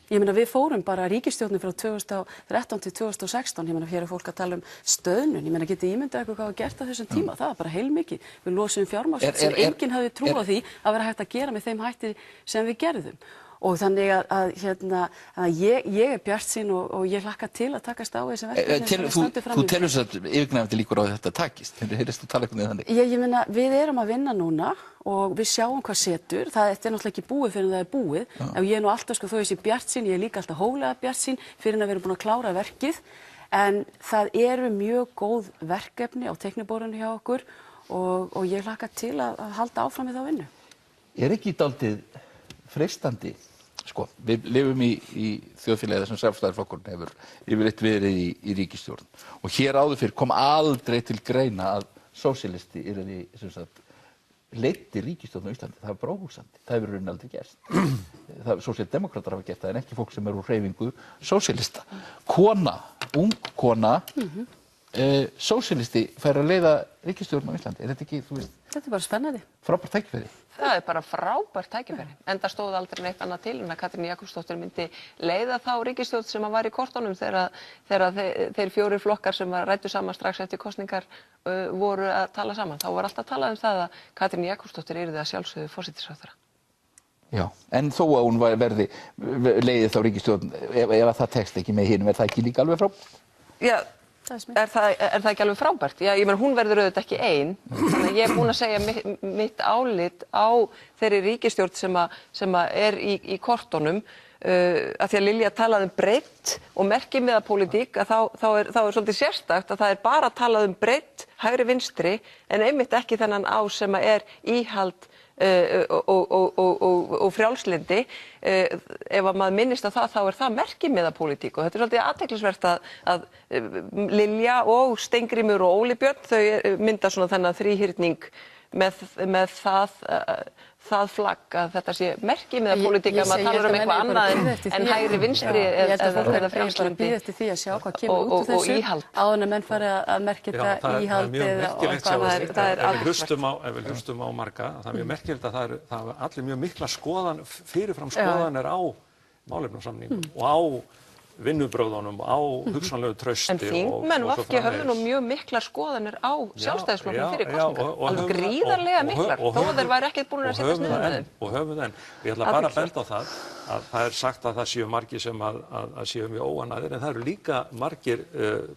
Ég meina við fórum bara ríkisstjórnin frá 2013 til 2016, ég meina hér er fólk að tala stöðnun, ég meina getið ímyndað eitthvað hvað var gert á þessum tíma, það var bara heilmikið, við losum fjármagn sem enginn hafði trú á því að vera hægt að gera með þeim hætti sem við gerðum. Og þannig að ég bjartsýn og ég hlakka til að takast á þessi verkefni sem við stöndum fram í. Þú telur þess að yfirgnæfandi líkur á að þetta takist, heyrðist þú tala eitthvað þannig? Ég meina, við erum að vinna núna og við sjáum hvað setur, þetta er náttúrulega ekki búið fyrir en það er búið, og ég er nú alltaf þó ég sé bjartsýn, ég er líka alltaf hóflega bjartsýn fyrir en að við erum búin að klára verkið, en það eru mjög góð verkefni á teikniborðinu hjá okkur og ég hlakka til að halda áfram við þá vinnu. Er ekki dálítið freistandi, sko, við lifum í þjóðfélagi þar sem Sjálfstæðisflokkurinn hefur yfirleitt verið í ríkisstjórn og hér áður fyrr kom aldrei til greina að sósíalisti yrði sem sagt leiddi ríkisstjórn á Íslandi, það var bara óhugsandi, það hefur raunin aldrei gerst. Sósíaldemókratar hafa gert það en ekki fólk sem eru úr hreyfingu sósíalista. Ung kona, sósíalisti fær að leiða ríkisstjórn á Íslandi, er þetta ekki, þú veist? Þetta er bara spennandi. Frábært tækifæri. Það er bara frábært tækifæri. Enda stóð aldrei neitt annað til en að Katrín Jakobsdóttir myndi leiða þá ríkisstjórn sem var í kortunum þegar þeir 4 flokkar sem ræddu saman strax eftir kosningar voru að tala saman. Þá var alltaf talað það að Katrín Jakobsdóttir yrði að sjálfsögðu forsætisráðherra. Já, en þó að hún verði leiðið þá ríkisstjórn, ef það tekst ekki með hinum, er það ekki líka alveg frá? Já. Er það ekki alveg frábært? Já, ég meina hún verður auðvitað ekki ein, þannig að ég er búin að segja mitt álit á þeirri ríkisstjórn sem er í kortunum, að því að Lilja talaði breidd og merkimiðapólitík, að þá er svolítið sérstakt að það er bara talað breidd, hægri vinstri, en einmitt ekki þennan sem er íhald og frjálslyndi. Ef að maður minnist á það, þá er það merkimiðapólitík og þetta er svolítið athyglisvert að Lilja og Steingrímur og Óli Björn, þau mynda svona þennan þríhyrning með það flagg að þetta sé merkimiðapólitík að maður talar eitthvað annað en hægri vinstri eða frjálslyndi bíða eftir því að sjá hvað kemur út úr þessu áður en menn fari að merkja þetta íhald eða hvað ef við hlustum á marga, það er mjög merkilegt að það er allir mjög mikla fyrirfram skoðanir á málefnasamningum og á vinnubrögðunum, á hugsanlegu trausti. En þingmenn VG höfðu nú mjög miklar skoðanir á Sjálfstæðisflokknum fyrir kosningar. Alveg gríðarlega miklar, þó að þeir væru ekkert búin að setjast niður með þeim. Og höfum það enn. Ég ætla bara að benda á það að það er sagt að það séu margir sem að séu mjög óánægðir, en það eru líka margir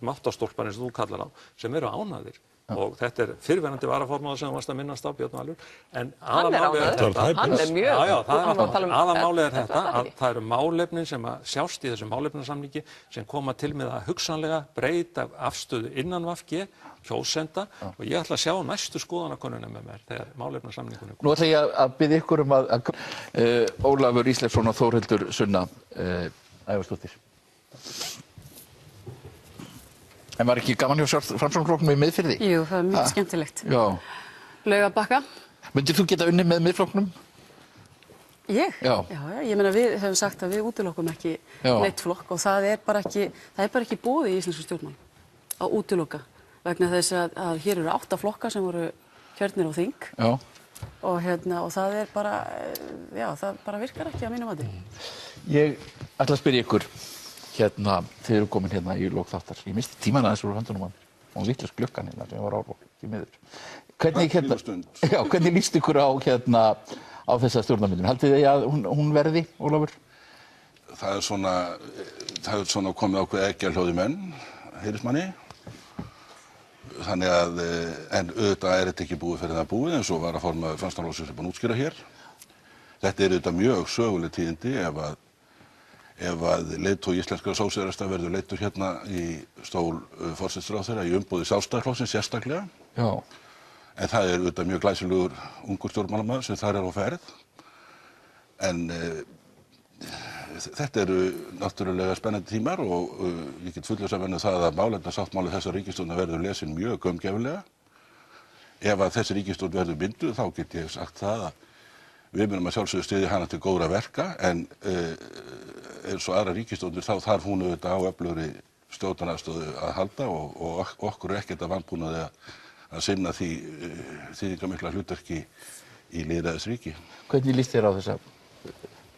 máttastólpanir sem þú kallar á, sem eru ánægðir. Og þetta er fyrrverandi varaformaður sem varst að minnast á, Björn Valur, en aðalmálið er þetta. Hann er mjög. Aðalmálið er þetta að það eru málefnin sem að sjást í þessum málefnasamningi sem koma til með að hugsanlega breyta afstöðu innan VG, kjósenda, og ég ætla að sjá næstu skoðanakönnunum með mér þegar málefnasamningunum. Nú ætla ég að biðja ykkur að Ólafur Ísleifsson og Þórhildur Sunna Ævarsdóttir. En var ekki gaman hjá Framsóknarflokknum í Miðfirði? Jú, það var mjög skemmtilegt. Já. Laugarbakka. Myndir þú geta unnið með Miðflokknum? Ég? Já, ég meina við hefum sagt að við útilokkum ekki neitt flokk og það er bara ekki boðið í íslensku stjórnmálum að útiloka vegna þess að hér eru 8 flokkar sem voru kjörnir á þing. Já. Og það er bara, það bara virkar ekki á mínu mati. Ég ætla að spyrja ykkur. Þið eru komin hérna í lok þáttar. Ég misti tíman aðeins úr höndunum og vitlaus glukkan hérna sem var árvokk í miður. Hvernig líst ykkur á þessa stjórnarmyndun? Haldið þið að hún verði, Ólafur? Það er svona komið ákveð eggjarhljóð í menn, heyrist manni. Þannig að, en auðvitað er þetta ekki búið fyrir það búið eins og varaformaður Framsóknarflokksins er búinn að útskýra hér. Þetta er auðvitað mjög söguleg tíðindi ef að leiðtogi íslenskra sósíalista verður leiddur hérna í stól forsætisráðherra í umboði Sjálfstæðisflokksins sérstaklega. Já. En það er auðvitað mjög glæsilegur ungur stjórnmálamaður sem þar er á ferð. En þetta eru náttúrulega spennandi tímar og ég get fullvissað það að málefnasáttmáli þessar ríkisstjórnar verður lesin mjög gaumgæfilega. Ef að þessi ríkisstjórn verður mynduð þá get ég sagt það að Við munum að sjálfsögðu styðja hana til góðra verka en eins og aðra ríkisstjórnir þá þarf hún auðvitað á öflugri stjórnarandstöðu að halda og okkur ekkert að vanbúnaði að sinna því þýðingarmikla hlutverki í lýðræðisríki. Hvernig líst þér á þessa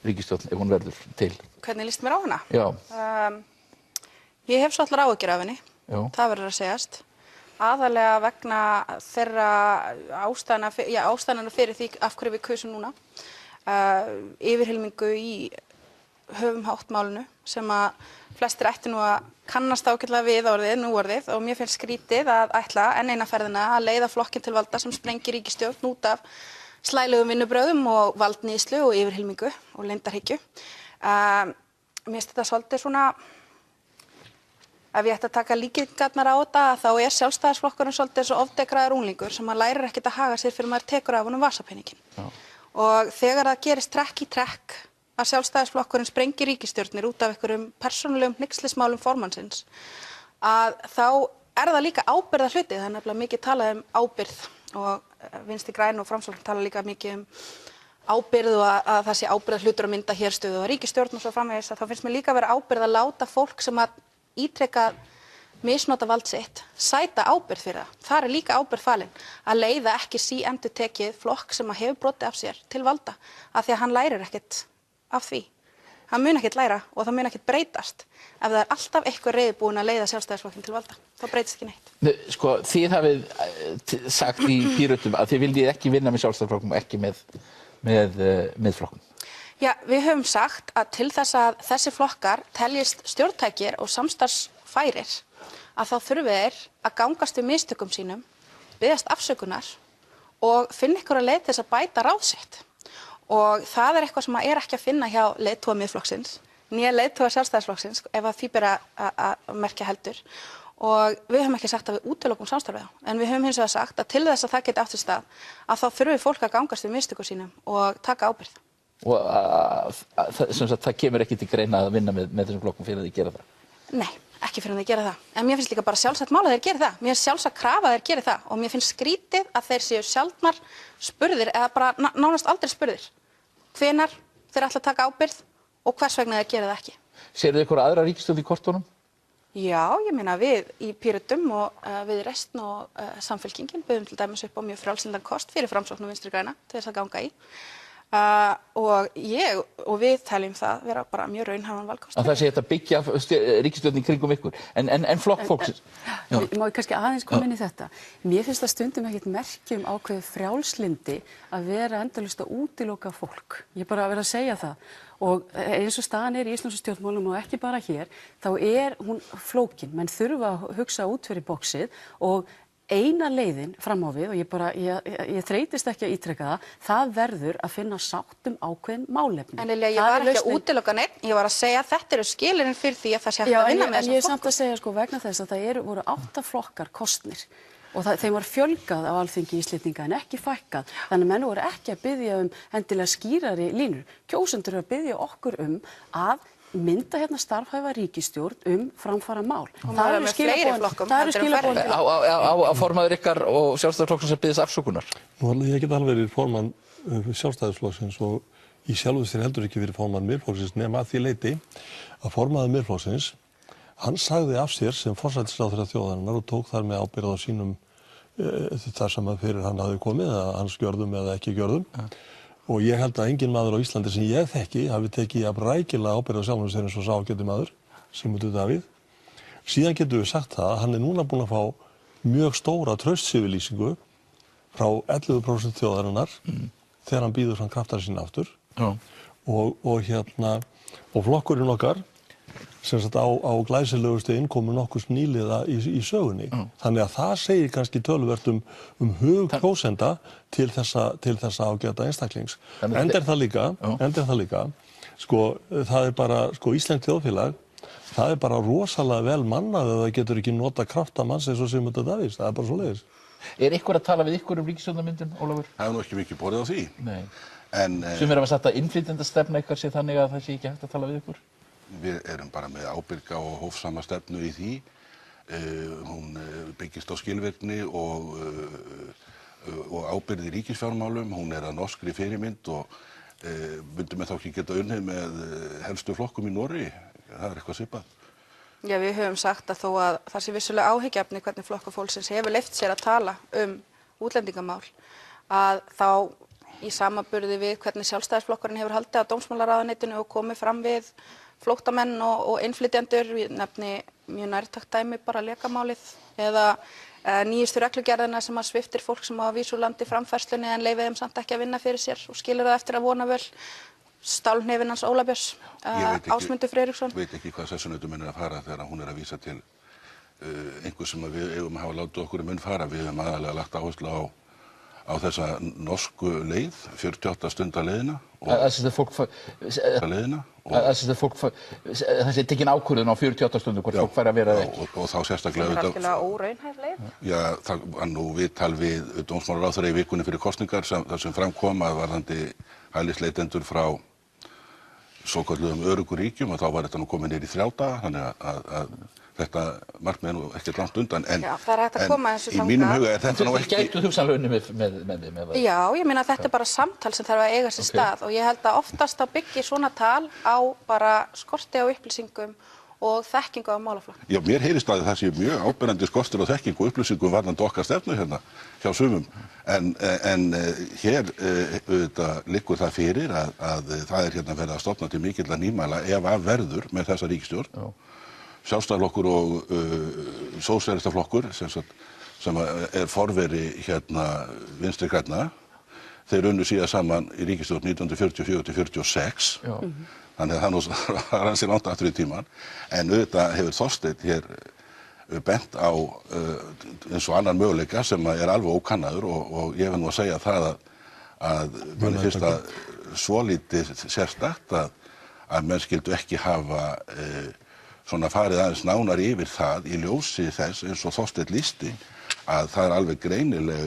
ríkisstjórn ef hún verður til? Hvernig líst mér á hana? Já. Ég hef svolítið áhyggjur af henni. Já. Það verður að segjast. Aðalega vegna þeirra ástæðana fyrir því af hverju við kusum núna. Yfirhylmingu í höfum háttmálinu sem að flestir ættu nú að kannast ágætlega við núorðið og mér finnst skrítið að ætla enn eina ferðina að leiða flokkinn til valda sem sprengir ríkisstjórn út af slælegum vinnubrögðum og valdníðslu og yfirhylmingu og leyndarhyggju. Mér finnst þetta svolítið svona, ef ég ætti að taka líkingarnar á þetta, þá Sjálfstæðisflokkurinn svolítið svo ofdekraður unglingur sem maður lærir ekkert að haga sér fyrir maður tekur af honum vasapenninginn. Og þegar það gerist trekk í trekk að Sjálfstæðisflokkurinn sprengir ríkisstjórnir út af einhverjum persónulegum hneykslismálum formannsins, að þá það líka ábyrgðar hluti. Það nefnilega mikið talað ábyrgð og Vinstri græn og Framsókn tala líka mikið ábyrgð og að það sé ábyrgðar hlutur að mynda hér stöðu og ríkisstjórn og svo framvegis, þá finnst mér líka vera ábyrgð að láta fólk sem að ítrekað misnota vald sitt sæta ábyrgð fyrir það. Það líka ábyrgð falin að leiða ekki síendurtekið flokk sem að hefur brotið af sér til valda af því að hann lærir ekkert af því. Hann mun ekkert læra og það mun ekkert breytast ef það alltaf eitthvað reiðubúin að leiða Sjálfstæðisflokkinn til valda. Þá breytist ekki neitt. Sko, þið hafið sagt í Pírötum að þið viljið ekki vinna með Sjálfstæðisflokknum og ekki með Miðflokknum. Já, við höfum sagt að til þess að þessi flokkar teljist stjórntækir og samstarfsfærir að þá þurfi þeir að gangast við mistökum sínum, biðjast afsökunar og finna einhverja leið til þess að bæta ráð sitt. Og það eitthvað sem ekki að finna hjá leiðtoga Miðflokksins, né leiðtoga Sjálfstæðisflokksins ef að því ber að merkja heldur. Og við höfum ekki sagt að við útilokum samstarfið á, en við höfum hins vegar sagt að til þess að það geti átt sér stað, að þá þurfi fólk að gangast við mistökum sínum og taka ábyrgð. Og það kemur ekki til greina að vinna með þessum flokkum fyrir að þið gera það? Nei, ekki fyrir að þið gera það. En mér finnst líka bara sjálfsagt mál að þeir gera það. Mér finnst sjálfsagt krafa að þeir gera það og mér finnst skrítið að þeir séu sjaldnar spurðir eða bara nánast aldrei spurðir. Hvenær þeir ætla að taka ábyrgð og hvers vegna þeir gera það ekki. Sérðu ykkur aðra ríkisstjórn í kortunum? Já, ég meina við í Pírötum og við Reisn og Samfylkingin buðum til dæmis upp á mjög frjálslyndan kost fyrir Framsókn og Vinstri græna til þess að ganga í. Og við teljum það vera bara mjög raunhæfan valkost. Það sé þetta byggja ríkisstjórn í kringum ykkur, en flokk fólksins? Má ég kannski aðeins koma inn í þetta? Mér finnst það stundum ekkert merkjum ákveðið frjálslyndi að vera endalaust að útiloka fólk. Ég bara að vera að segja það. Og eins og staðan í íslensku stjórnmálum og ekki bara hér, þá hún flókin. Menn þurfa að hugsa út fyrir boxið og eina leiðin fram á við, og ég þreytist ekki að ítreka það verður að finna sátt ákveðin málefni. En Lilja, ég var ekki að útiloka neitt, ég var að segja að þetta eru skilyrðin fyrir því að það sé hægt að vinna með þessum flokkum. Ég er samt að segja vegna þess að það voru 8 flokkar kosnir og þeim var fjölgað á Alþingi Íslendinga en ekki fækkað. Þannig menn voru ekki að biðja endilega skýrari línur. Kjósendur eru að biðja okkur að mynda starfhæfa ríkisstjórn framfara mál. Það eru skilaboðin. Á formaður ykkar og Sjálfstæðisflokksins að biðjast afsökunar? Ég get alveg verið formann Sjálfstæðisflokksins og í sjálfu sér heldur ekki verið formann Miðflokksins nema að því leyti að formaður Miðflokksins hann sagði af sér sem forsætisráðherra þjóðarinnar og tók þar með ábyrgð á sínum þar sem að fyrir hann hafði komið eða hans gjörðum eða ekki gjörðum. Og ég held að engin maður á Íslandi sem ég þekki hafi tekið jafn rækilega ábyrgð á sjálfum sér eins og sá ágæti maður, Sigmundur Davíð. Síðan getum við sagt það að hann núna búinn að fá mjög stóra traustsyfirlýsingu frá 11% þjóðarinnar þegar hann býður svona kraftar sína aftur. Og flokkurinn okkar sem sagt á glæsilegustu innkomu nokkurs nýliða í sögunni. Þannig að það segir kannski töluvert hug kjósenda til þessa ágæta einstaklings. Enda er það líka, það er bara, íslenskt þjóðfélag, það er bara rosalega vel mannað að það getur ekki nota krafta manns eins og Sigmundur Davíðs, það er bara svoleiðis. Er ykkur að tala við ykkur ríkisstjórnarmyndun, Ólafur? Það er nú ekki mikið borið á því. Nei. Sem hafa sagt að innflytjendastefna ykkar sé þannig að það sé ekki hægt að tala við ykkur? Við erum bara með ábyrga og hófsama stefnu í því. Hún byggist á skilvirkni og og ábyrgð í ríkisfjármálum, hún að norskri fyrirmynd og myndum við þá ekki geta unnið með helstu flokkum í Noregi, það eitthvað svipað. Já, við höfum sagt að þó að það sé vissulega áhyggjuefni hvernig Flokkur fólksins hefur leyft sér að tala útlendingamál, að þá í samanburði við hvernig Sjálfstæðisflokkurinn hefur haldið á dómsmálaráðuneytinu og komið fram við flóttamenn og innflytjendur, við nefni mjög nærtækt dæmi bara lekamálið eða nýjustu reglugerðina sem að sviptir fólk sem á að vísa úr landi framfærslunni en leyfir þeim samt ekki að vinna fyrir sér og skilur það eftir að vona vel. Stálhnefinn hans Óla Björns, Ásmundur Friðriksson. Ég veit ekki hvað sessunautuminn að fara þegar hún að vísa til einhver sem við eigum að hafa látið okkur í munn fara. Við höfum aðalega lagt áherslu á þessa norsku leið, 48 stunda leiðina. Þessi tekin ákvörðun á 48 stundu hvort fólk fær að vera ekki. Og þá sérstaklega Það er algjörlega óraunhæf leið. Já, það var nú viðtal við dómsmálaráðherra í vikunni fyrir kosningar þar sem framkom að varðandi hælisleitendur frá svokölluðum öruggu ríkjum og þá var þetta nú komið niður í 3 daga, þannig að þetta markmið er nú ekkert langt undan en í mínum huga er þetta nú ekki... Gætu hugsanlega unnið með það? Já, ég meina þetta er bara samtal sem þarf að eiga sér stað og ég held að oftast að byggja svona tal á bara skorti á upplýsingum og þekkingu á málaflokkum. Já, mér heyrist að það sé mjög áberandi skortur á þekkingu og upplýsingum varðandi okkar stefnu hérna hjá sumum en hér auðvitað liggur það fyrir að það er hérna verið að stofna til mikilla nýmæla ef af verður með þessa ríkisstjórn. Sjálfstæðisflokkur og sósíalistaflokkur sem er forveri hérna Vinstri grænna, þeir unnu síðan saman í ríkisstjórn 1944-46. Þannig að það er hansi langt aftur í tíman, en auðvitað hefur Þorsteinn hér bent á eins og annan möguleika sem er alveg ókannaður og ég vil nú að segja það að manni finnst það svolítið sérstakt að menn skyldu ekki hafa svona farið aðeins nánar yfir það í ljósi þess eins og Þorsteinn lýsti að það er alveg greinileg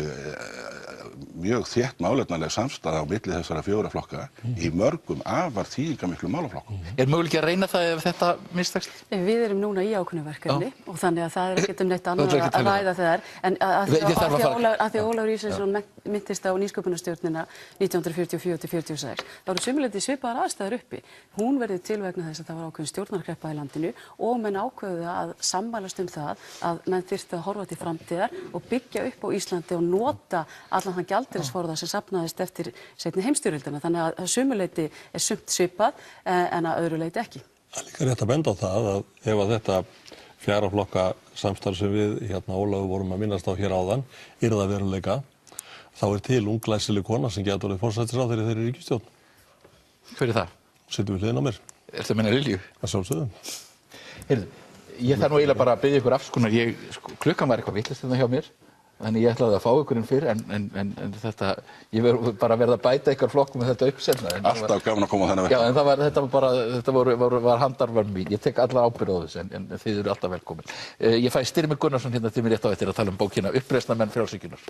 mjög þétt málefnaleg samstaða á milli þessara 4 flokka í mörgum afar þýðingarmiklu málaflokkum. Er möguleiki að reyna það ef þetta mistekst? Við erum núna í ákveðnu verkefni og þannig að það er ekkert neitt annað að ræða þegar en að því Ólafur Ísleifsson minntist á nýsköpunarstjórnina 1944-46 þá eru sömuleiðis svipaðar aðstæður uppi. Hún verður til vegna þess að það var ákveðin stjórnarkreppa í landinu og menn ákveðu að sammælast það að menn þyrftu að horfa til framtíðar og byggja upp á Íslandi og nota allan þann gjaldeyrisforða sem safnaðist eftir seinni heimsstyrjöldina. Þannig að sumuleyti er sumt svipað en að öðru leyti ekki. Það er líka rétt að benda á það að ef að þetta 4 flokka samstarf sem við hérna Ólafur vorum að minnast á hér áðan yrði að veruleika, þá er til unglæsileg kona sem getur orðið forsætisráðherra í þeirri ríkisstjórn. Hver er það? Situr við hliðina á mér. Er það meina Lilju? Að sjálfsögðu. Heyrðu, ég þarf nú eiginlega bara að biðja ykkur afskunar, klukkan var eitthvað vitlaust hérna hjá mér. Þannig ég ætlaði að fá ykkur inn fyrr en þetta, ég verð bara að verða að bæta ykkar flokkum með þetta uppsetna. Alltaf gaman að koma á þennan veginn. Já, en þetta var handarvörn mín. Ég tek alla ábyrgð á þessu en þið eru alltaf velkomin. Ég fæ Styrmi Gunnarsson hérna til mér rétt á eftir að tala um bókina Uppreisnarmenn frjálshyggjunnar.